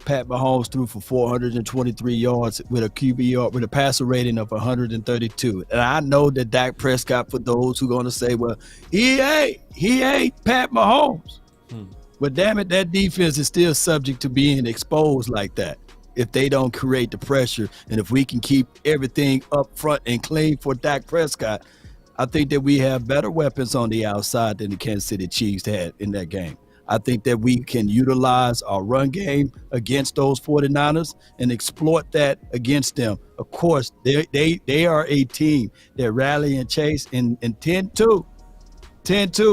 Pat Mahomes threw for 423 yards with a QB with a passer rating of 132. And I know that Dak Prescott, for those who are going to say, well, he ain't Pat Mahomes. But damn it, that defense is still subject to being exposed like that if they don't create the pressure. And if we can keep everything up front and clean for Dak Prescott, I think that we have better weapons on the outside than the Kansas City Chiefs had in that game. I think that we can utilize our run game against those 49ers and exploit that against them. Of course, they are a team that rally and chase in 10-2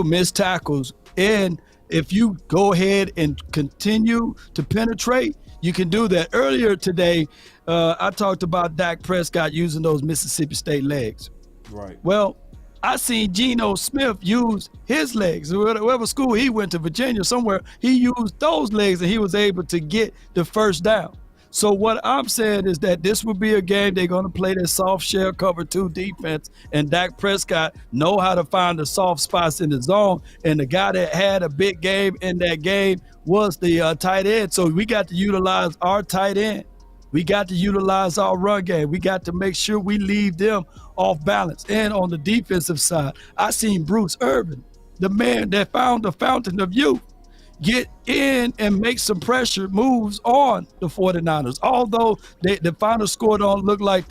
missed tackles. And if you go ahead and continue to penetrate, you can do that. Earlier today, I talked about Dak Prescott using those Mississippi State legs. Right. Well, I seen Geno Smith use his legs. Whatever school he went to, Virginia, somewhere, he used those legs and he was able to get the first down. So what I'm saying is that this will be a game they're going to play their soft shell cover 2 defense, and Dak Prescott know how to find the soft spots in the zone. And the guy that had a big game in that game was the tight end. So we got to utilize our tight end. We got to utilize our run game. We got to make sure we leave them off balance. And on the defensive side, I seen Bruce Irvin, the man that found the fountain of youth, get in and make some pressure moves on the 49ers. Although the final score don't look like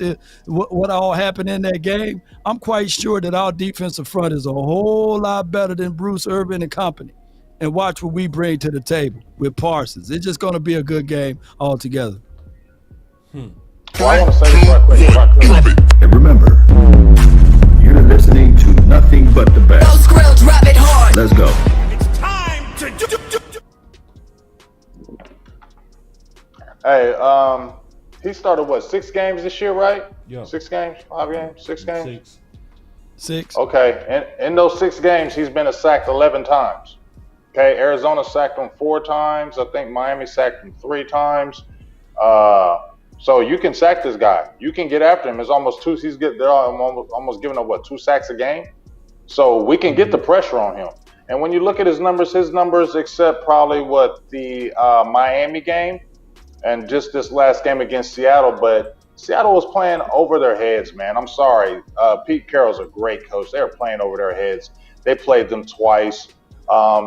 what all happened in that game, I'm quite sure that our defensive front is a whole lot better than Bruce Irvin and company. And watch what we bring to the table with Parsons. It's just going to be a good game altogether. Well, I want to say this right quick. And remember, you're listening to nothing but the best. Go Skrill, drop it hard. Let's go. It's time to Hey, he started what, 6 games this year, right? Yeah. 6 games, 5 games, 6 games. 6. Okay, in those 6 games, he's been sacked 11 times. Okay, Arizona sacked him 4 times. I think Miami sacked him 3 times. So you can sack this guy. You can get after him. It's almost 2. They're almost giving up 2 sacks a game. So we can get the pressure on him. And when you look at his numbers, except probably the Miami game and just this last game against Seattle, but Seattle was playing over their heads, man. I'm sorry. Pete Carroll's a great coach. They were playing over their heads. They played them twice.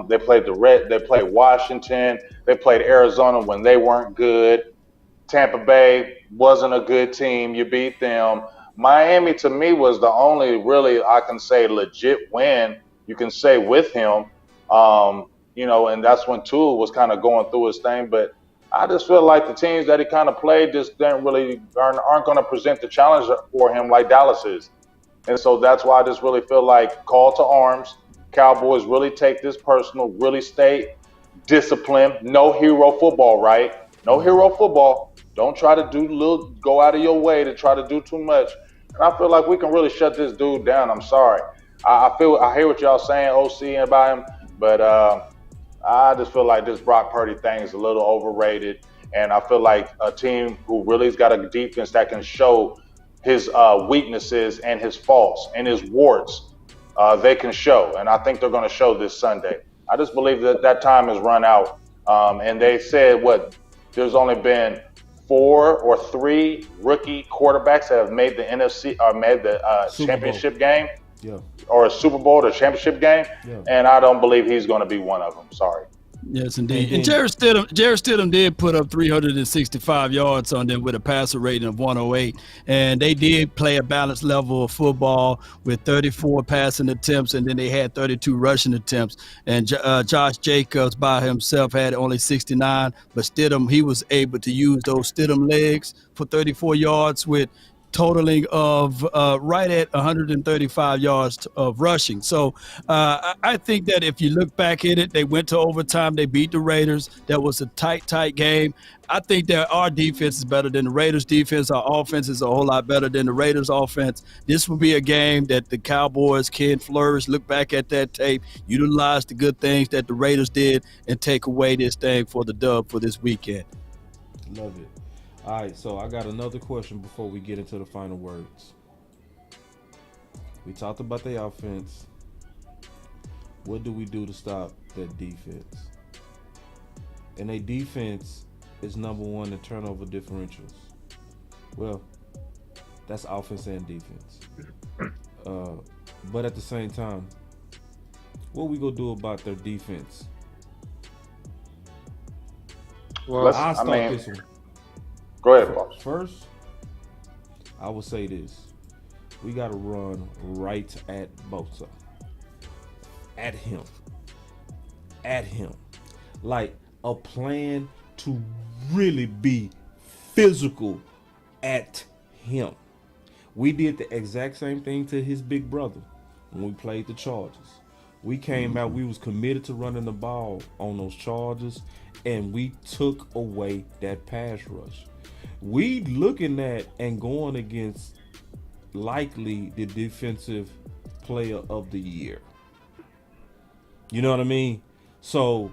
They played They played Washington. They played Arizona when they weren't good. Tampa Bay wasn't a good team. You beat them. Miami, to me, was the only really, I can say, legit win you can say with him. And that's when Tua was kind of going through his thing. But I just feel like the teams that he kind of played just aren't going to present the challenge for him like Dallas is. And so that's why I just really feel like call to arms. Cowboys really take this personal, really stay disciplined. No hero football, right? No hero football. Don't try to go out of your way to try to do too much. And I feel like we can really shut this dude down. I'm sorry. I hear what y'all saying, OC, about him, but I just feel like this Brock Purdy thing is a little overrated. And I feel like a team who really has got a defense that can show his weaknesses and his faults and his warts, they can show. And I think they're going to show this Sunday. I just believe that time has run out. And they said, there's only been 4 or 3 rookie quarterbacks that have made the NFC or made the championship game, or a Super Bowl or championship game, and I don't believe he's going to be one of them. Sorry. Yes, indeed. And Jared Stidham did put up 365 yards on them with a passer rating of 108. And they did play a balanced level of football with 34 passing attempts, and then they had 32 rushing attempts. And Josh Jacobs by himself had only 69, but Stidham, he was able to use those Stidham legs for 34 yards with totaling of right at 135 yards of rushing. So I think that if you look back at it, they went to overtime. They beat the Raiders. That was a tight game. I think that our defense is better than the Raiders' defense. Our offense is a whole lot better than the Raiders' offense. This will be a game that the Cowboys can flourish, look back at that tape, utilize the good things that the Raiders did, and take away this thing for the dub for this weekend. Love it. All right, so I got another question before we get into the final words. We talked about the offense. What do we do to stop that defense? And a defense is number one in turnover differentials. Well, that's offense and defense. But at the same time, what we gonna do about their defense? Well, I'll start this one. Go ahead, boss. First, I will say this. We got to run right at Bosa. At him. Like a plan to really be physical at him. We did the exact same thing to his big brother when we played the Chargers. We came out, we was committed to running the ball on those Chargers, and we took away that pass rush. We looking at and going against likely the defensive player of the year. You know what I mean? So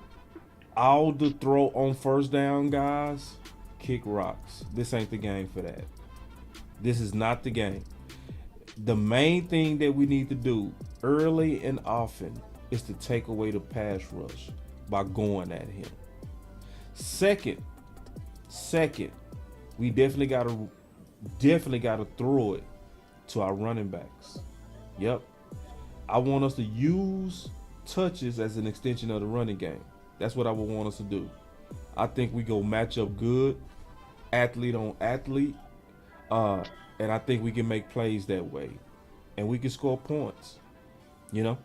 all the throw on first down guys, kick rocks. This ain't the game for that. This is not the game. The main thing that we need to do early and often is to take away the pass rush by going at him. Second, we definitely gotta throw it to our running backs. Yep. I want us to use touches as an extension of the running game. That's what I would want us to do. I think we go match up good, athlete on athlete, and I think we can make plays that way, and we can score points. You know,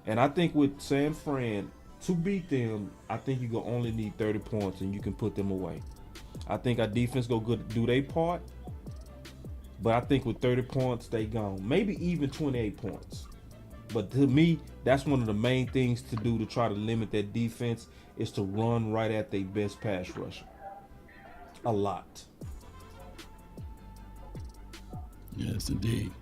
and I think with San Fran, to beat them, I think you gonna only need 30 points and you can put them away. I think our defense go good, do their part, but I think with 30 points they gone. Maybe even 28 points. But to me, that's one of the main things to do to try to limit that defense is to run right at their best pass rusher. A lot. Yes, indeed.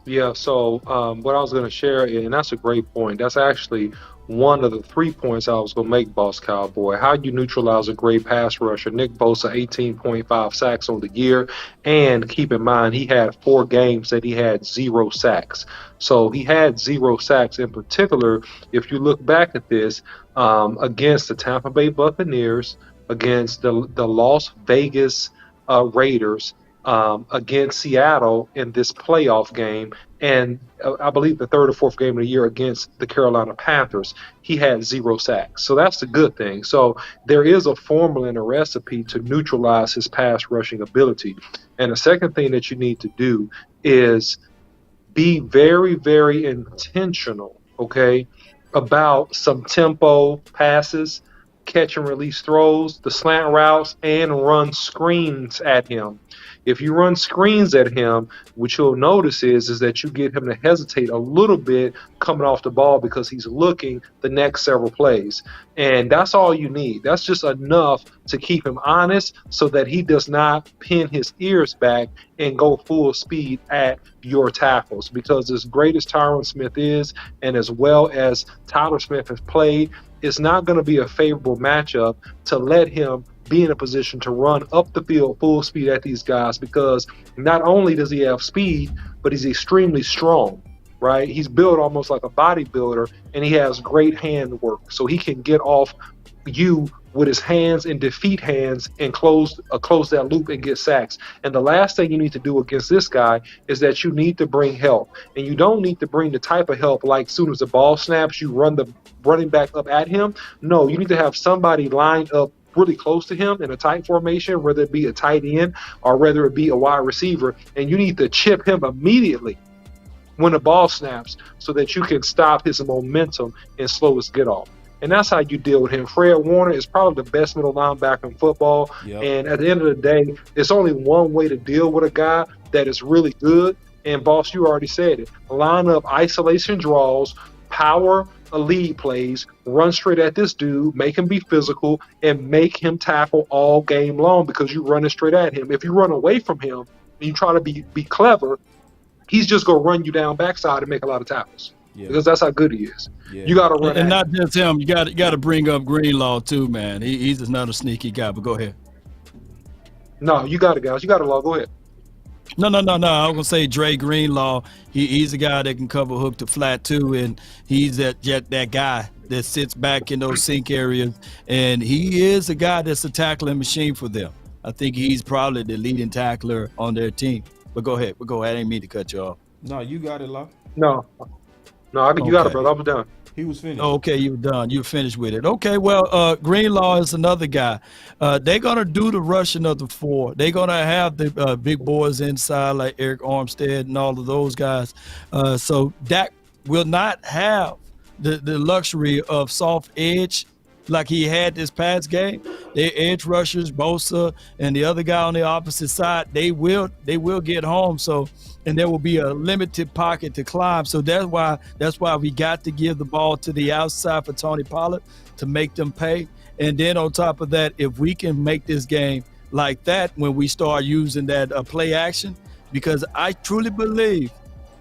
Yeah, so what I was going to share, and that's a great point. That's actually one of the 3 points I was going to make, Boss Cowboy. How you neutralize a great pass rusher. Nick Bosa, 18.5 sacks on the year. And keep in mind, he had 4 games that he had 0 sacks. So he had 0 sacks in particular. If you look back at this, against the Tampa Bay Buccaneers, against the Las Vegas Raiders, against Seattle in this playoff game, and I believe the 3rd or 4th game of the year against the Carolina Panthers, he had 0 sacks. So that's the good thing. So there is a formula and a recipe to neutralize his pass rushing ability. And the second thing that you need to do is be very, very intentional, okay, about some tempo passes, catch and release throws, the slant routes, and run screens at him. If you run screens at him, what you'll notice is that you get him to hesitate a little bit coming off the ball because he's looking the next several plays. And that's all you need. That's just enough to keep him honest so that he does not pin his ears back and go full speed at your tackles. Because as great as Tyron Smith is, and as well as Tyler Smith has played, it's not going to be a favorable matchup to let him be in a position to run up the field full speed at these guys, because not only does he have speed, but he's extremely strong, right? He's built almost like a bodybuilder, and he has great hand work. So he can get off you with his hands and defeat hands and close that loop and get sacks. And the last thing you need to do against this guy is that you need to bring help. And you don't need to bring the type of help like soon as the ball snaps, you run the running back up at him. No, you need to have somebody lined up really close to him in a tight formation, whether it be a tight end or whether it be a wide receiver, and you need to chip him immediately when the ball snaps so that you can stop his momentum and slow his get off. And that's how you deal with him. Fred Warner is probably the best middle linebacker in football. Yep. And at the end of the day, it's only one way to deal with a guy that is really good. And boss, you already said it. Line up isolation draws, power lead plays, run straight at this dude, make him be physical, and make him tackle all game long because you're running straight at him. If you run away from him and you try to be clever, he's just going to run you down backside and make a lot of tackles. Yeah. Because that's how good he is. Yeah. You got to run. And not just him. You got to bring up Greenlaw too, man. He's another sneaky guy. But go ahead. No, you got it, guys. You got it, Law. Go ahead. No. I was gonna say Dre Greenlaw. He's a guy that can cover hook to flat too, and he's that guy that sits back in those sink areas, and he is a guy that's a tackling machine for them. I think he's probably the leading tackler on their team. But go ahead. I didn't mean to cut you off. No, you got it, Law. No, you got it, brother. I was done. He was finished. Okay, you were done. You were finished with it. Okay, well, Greenlaw is another guy. They're going to do the rushing of the four. They're going to have the big boys inside like Eric Armstead and all of those guys. So Dak will not have the luxury of soft edge like he had this past game. Their edge rushers, Bosa, and the other guy on the opposite side, they will get home. So, and there will be a limited pocket to climb. So that's why we got to give the ball to the outside for Tony Pollard to make them pay. And then on top of that, if we can make this game like that when we start using that play action, because I truly believe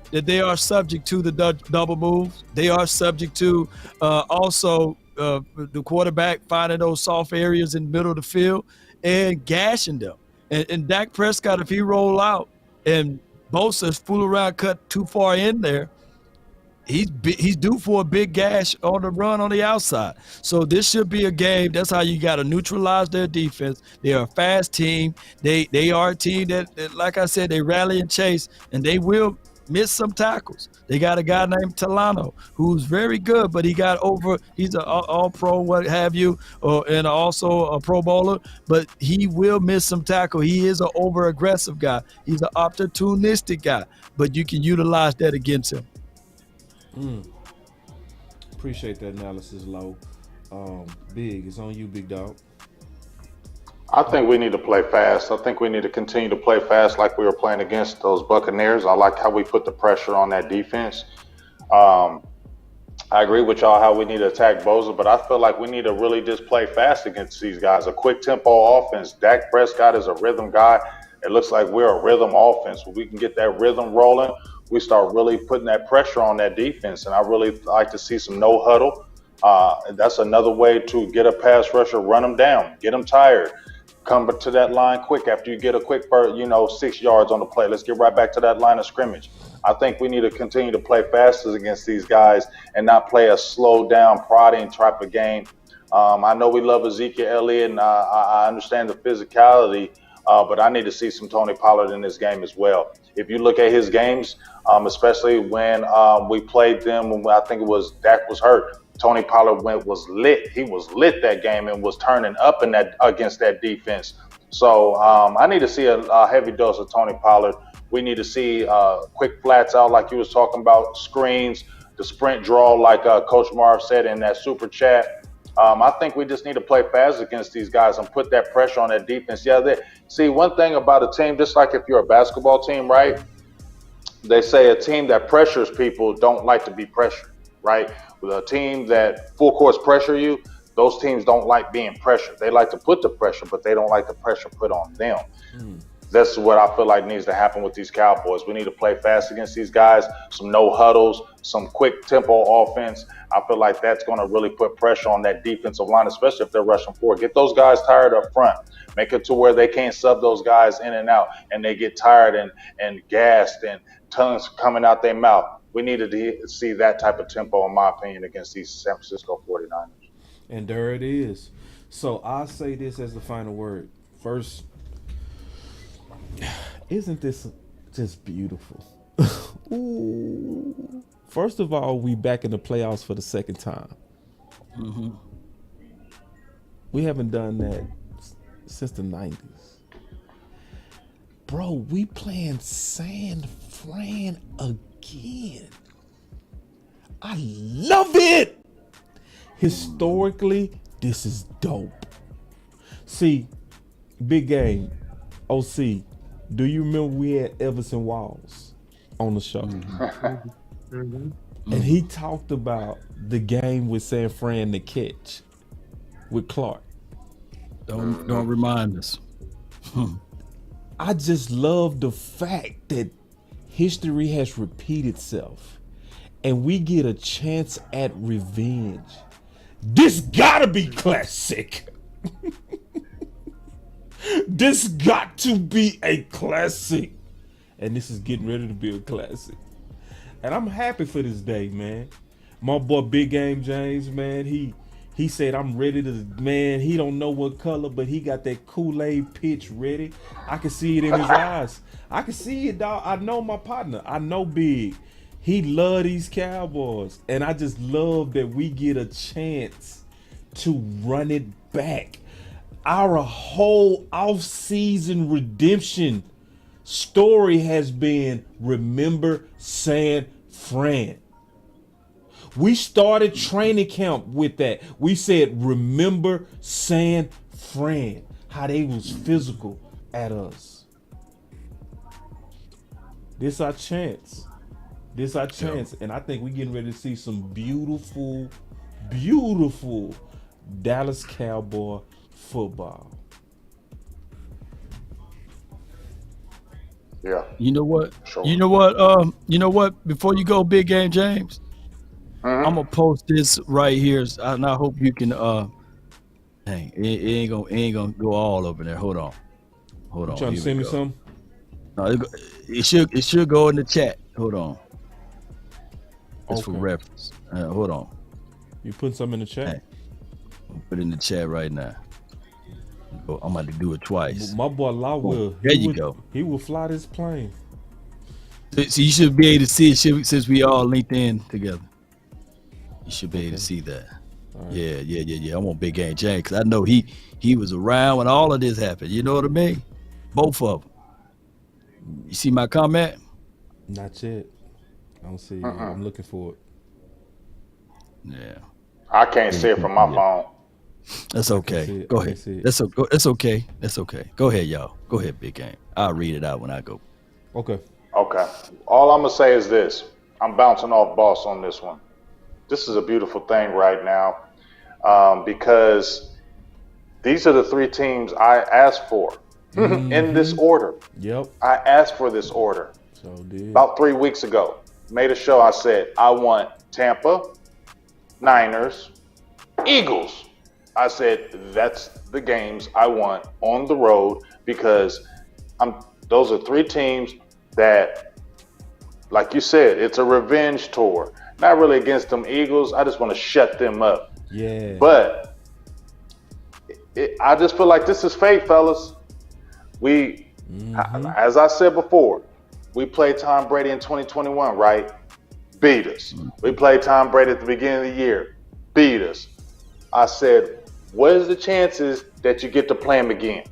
that they are subject to the double moves. They are subject to also the quarterback finding those soft areas in the middle of the field and gashing them. And Dak Prescott, if he roll out and Bosa's fool around, cut too far in there, he's due for a big gash on the run on the outside. So this should be a game. That's how you got to neutralize their defense. They are a fast team. They are a team that, like I said, they rally and chase, and they will miss some tackles. They got a guy named Talano who's very good, but he's an all-pro, what have you, and also a Pro Bowler, but he will miss some tackle. He is an over-aggressive guy. He's an opportunistic guy, but you can utilize that against him. Appreciate that analysis, Low. Big, it's on you, big dog. I think we need to play fast. I think we need to continue to play fast like we were playing against those Buccaneers. I like how we put the pressure on that defense. I agree with y'all how we need to attack Bosa, but I feel like we need to really just play fast against these guys. A quick tempo offense. Dak Prescott is a rhythm guy. It looks like we're a rhythm offense. When we can get that rhythm rolling, we start really putting that pressure on that defense. And I really like to see some no huddle. That's another way to get a pass rusher, run them down, get them tired. Come to that line quick after you get a quick, 6 yards on the play. Let's get right back to that line of scrimmage. I think we need to continue to play faster against these guys and not play a slow down, prodding type of game. I know we love Ezekiel Elliott, and I understand the physicality, but I need to see some Tony Pollard in this game as well. If you look at his games, especially when we played them, when I think it was Dak was hurt, Tony Pollard was lit. He was lit that game and was turning up in that against that defense. So I need to see a heavy dose of Tony Pollard. We need to see quick flats out like you was talking about, screens, the sprint draw like Coach Marv said in that super chat. I think we just need to play fast against these guys and put that pressure on that defense. See, one thing about a team, just like if you're a basketball team, right? They say a team that pressures people don't like to be pressured, right? With a team that full course pressure you, those teams don't like being pressured. They like to put the pressure, but they don't like the pressure put on them. That's what I feel like needs to happen with these Cowboys. We need to play fast against these guys, some no huddles, some quick tempo offense. I feel like that's going to really put pressure on that defensive line, especially if they're rushing forward. Get those guys tired up front. Make it to where they can't sub those guys in and out, and they get tired and gassed and tongues coming out their mouth. We needed to see that type of tempo, in my opinion, against these San Francisco 49ers. And there it is. So I'll say this as the final word. First, isn't this just beautiful? Ooh. First of all, we back in the playoffs for the second time. Mm-hmm. We haven't done that since the 90s. Bro, we playing San Fran again. I love it. Historically, this is dope. See, big game, OC, do you remember we had Everson Walls on the show? Mm-hmm. And he talked about the game with San Fran, the catch with Clark. Don't remind us. I just love the fact that history has repeated itself and we get a chance at revenge. This gotta be classic. This got to be a classic. And this is getting ready to be a classic. And I'm happy for this day, man. My boy Big Game James, man, he said, I'm ready to, man, he don't know what color, but he got that Kool-Aid pitch ready. I can see it in his eyes. I can see it, dog. I know my partner. I know Big. He love these Cowboys. And I just love that we get a chance to run it back. Our whole off-season redemption story has been remember San Fran. We started training camp with that. We said, remember San Fran, how they was physical at us. This our chance. This our chance. And I think we're getting ready to see some beautiful, beautiful Dallas Cowboy football. Yeah. You know what? Sure. You know what? Before you go, Big Game James, I'm gonna post this right here, and I hope you can. Dang, it ain't gonna go all over there. Hold on. You trying to send me something? No, it should go in the chat. Hold on. It's for reference. Hold on. You put something in the chat? Hey, I'll put it in the chat right now. I'm about to do it twice. My boy Law will. There you go. He will fly this plane. So you should be able to see it since we all linked in together. You should be able to see that. Right. Yeah. I want Big Game James because I know he was around when all of this happened. You know what I mean? Both of them. You see my comment? Not yet. I don't see it. I'm looking for it. Yeah. I can't see it from my phone. That's okay. Go ahead. That's okay. That's okay. Go ahead, y'all. Go ahead, Big Game. I'll read it out when I go. Okay. All I'm going to say is this. I'm bouncing off Boss on this one. This is a beautiful thing right now because these are the three teams I asked for in this order. Yep. I asked for this order. So did. About 3 weeks ago. Made a show. I said, I want Tampa, Niners, Eagles. I said, that's the games I want on the road because those are three teams that, like you said, it's a revenge tour. Not really against them Eagles. I just want to shut them up. Yeah. But I just feel like this is fate, fellas. As I said before, we played Tom Brady in 2021, right? Beat us. We played Tom Brady at the beginning of the year. Beat us. I said, what is the chances that you get to play him again?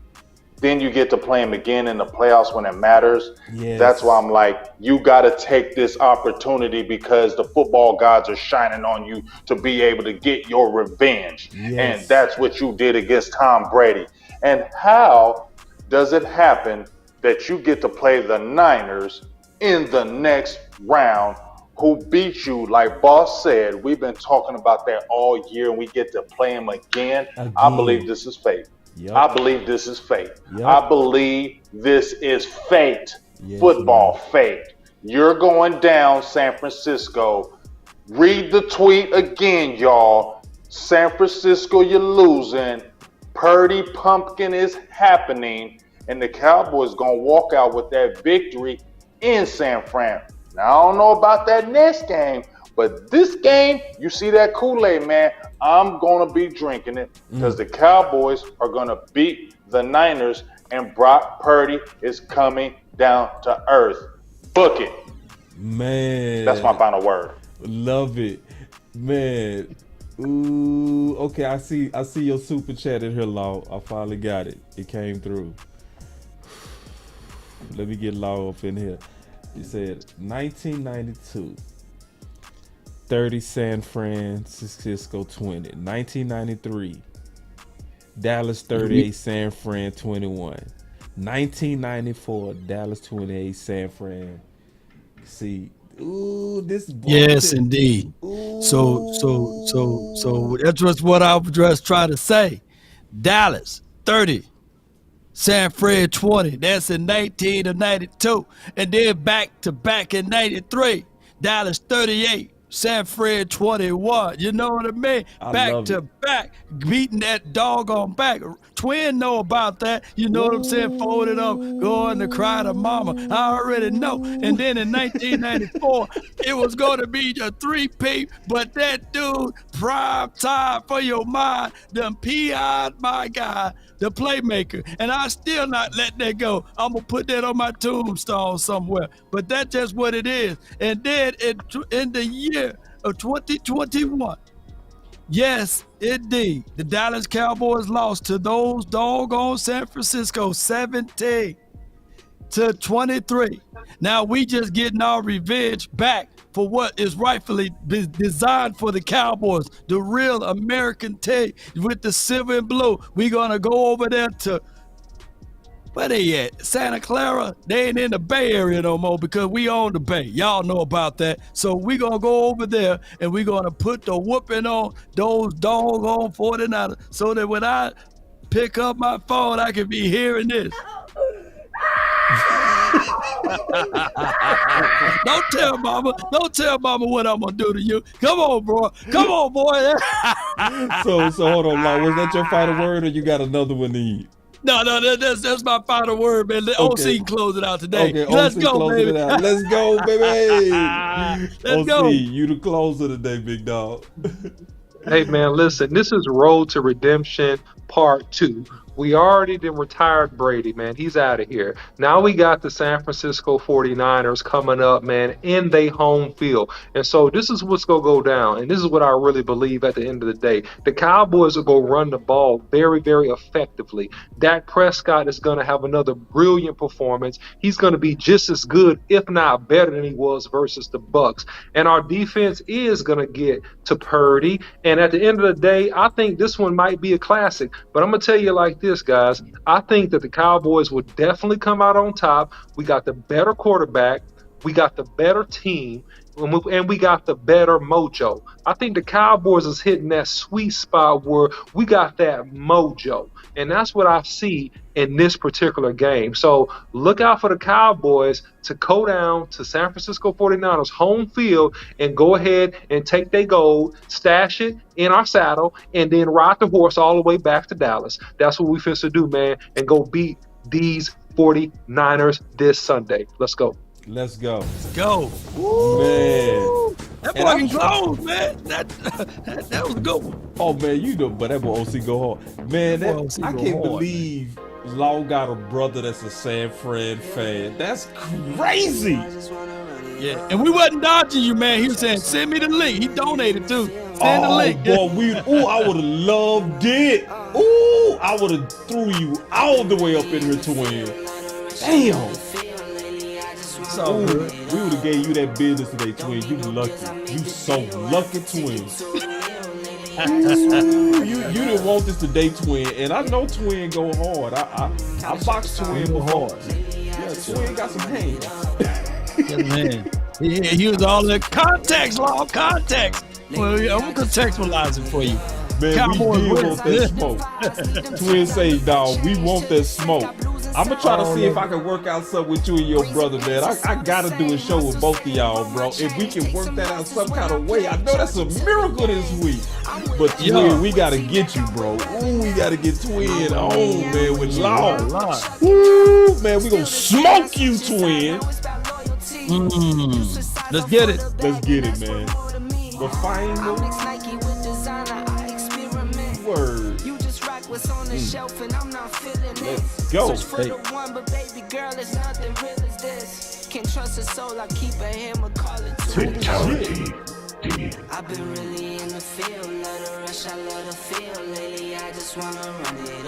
Then you get to play him again in the playoffs when it matters. Yes. That's why I'm like, you got to take this opportunity because the football gods are shining on you to be able to get your revenge. Yes. And that's what you did against Tom Brady. And how does it happen that you get to play the Niners in the next round who beat you? Like Boss said, we've been talking about that all year and we get to play him again. I believe this is fate. Yep. I believe this is fate. Yep. I believe this is fate. Yes, Football man. fate. You're going down, San Francisco. Read the tweet again, y'all. San Francisco, you're losing. Purdy Pumpkin is happening. And the Cowboys going to walk out with that victory in San Fran. Now, I don't know about that next game, But this game, you see that Kool-Aid, man, I'm going to be drinking it because the Cowboys are going to beat the Niners, and Brock Purdy is coming down to earth. Book it. Man. That's my final word. Love it. Man. Ooh, okay, I see your super chat in here, Law. I finally got it. It came through. Let me get Law up in here. He said 1992. 30 San Francisco 20. 1993. Dallas 38, San Fran 21. 1994, Dallas 28, San Fran. See, ooh, this. Yes, indeed. Ooh. So that's just what I was just trying to say. Dallas 30, San Fran 20. That's in 19 to 92, and then back to back in 93. Dallas 38. San Fran 21, you know what I mean? Back to back, beating that doggone back. Twin know about that, you know what I'm saying? Folded up, going to cry to mama. I already know. And then in 1994, it was going to be a three-peat, but that dude, prime time for your mind, done PI'd my guy, the playmaker. And I still not letting that go. I'm going to put that on my tombstone somewhere. But that's just what it is. And then in the year of 2021, yes, indeed, the Dallas Cowboys lost to those doggone San Francisco 17 to 23. Now we just getting our revenge back for what is rightfully designed for the Cowboys, the real American team with the silver and blue. We're going to go over there to, where they at? Santa Clara? They ain't in the Bay Area no more because we own the Bay. Y'all know about that. So we're going to go over there and we're going to put the whooping on those doggone 49ers so that when I pick up my phone, I can be hearing this. Don't tell mama what I'm gonna do to you. Come on, bro. Come on, boy. So hold on, Law. Was that your final word, or you got another one to eat? No, that's my final word, man. Let OC can close it out today. Okay, Let's OC go, baby. It out. Let's go, baby. Let's OC, go. You the closer today, big dog. Hey, man, listen, this is Road to Redemption Part 2. We already done retired Brady, man. He's out of here. Now we got the San Francisco 49ers coming up, man, in their home field. And so this is what's going to go down. And this is what I really believe at the end of the day. The Cowboys are going to run the ball very, very effectively. Dak Prescott is going to have another brilliant performance. He's going to be just as good, if not better than he was versus the Bucs. And our defense is going to get to Purdy. And at the end of the day, I think this one might be a classic. But I'm going to tell you like this, guys. I think that the Cowboys will definitely come out on top. We got the better quarterback. We got the better team. And we got the better mojo. I think the Cowboys is hitting that sweet spot where we got that mojo. And that's what I see in this particular game. So look out for the Cowboys to go down to San Francisco 49ers home field and go ahead and take their gold, stash it in our saddle, and then ride the horse all the way back to Dallas. That's what we finna do, man, and go beat these 49ers this Sunday. Let's go. Let's go. Let's go. Man. That boy can close, man. That was a good one. Oh, man, you know, but that boy OC go hard. Man, I can't believe Law got a brother that's a San Fran fan. That's crazy. Yeah, and we wasn't dodging you, man. He was saying, send me the link. He donated, too. Send the link. Boy, I would have loved it. Ooh, I would have threw you all the way up in here, twin. Damn. So we would have gave you that business today, twin. You lucky. You so lucky, twin. you didn't want this today, twin. And I know twin go hard. I boxed twin before. Yeah, twin got some hands. He was all in context, Law, context. Well, I'm gonna contextualize it for you. Man, Cowboys we did want that smoke. Twin say, dog, we want that smoke. I'm gonna try to see if I can work out something with you and your brother, man. I gotta do a show with both of y'all, bro. If we can work that out some kind of way, I know that's a miracle this week. But Twin, we gotta get you, bro. Ooh, we gotta get Twin on, man, with Law. Woo, man, we gonna smoke you, Twin. Let's get it. Let's get it, man. Refinement. I mix Nike with designer, I experiment. Word. You just rock what's on the shelf and I'm not feeling it. Let's go. Search for the one, but baby girl, it's nothing real as this. Can't trust a soul, I keep a hammer, call it Fatality. I've been really in the field, love the rush, I love the feel. Lately, I just wanna run it up.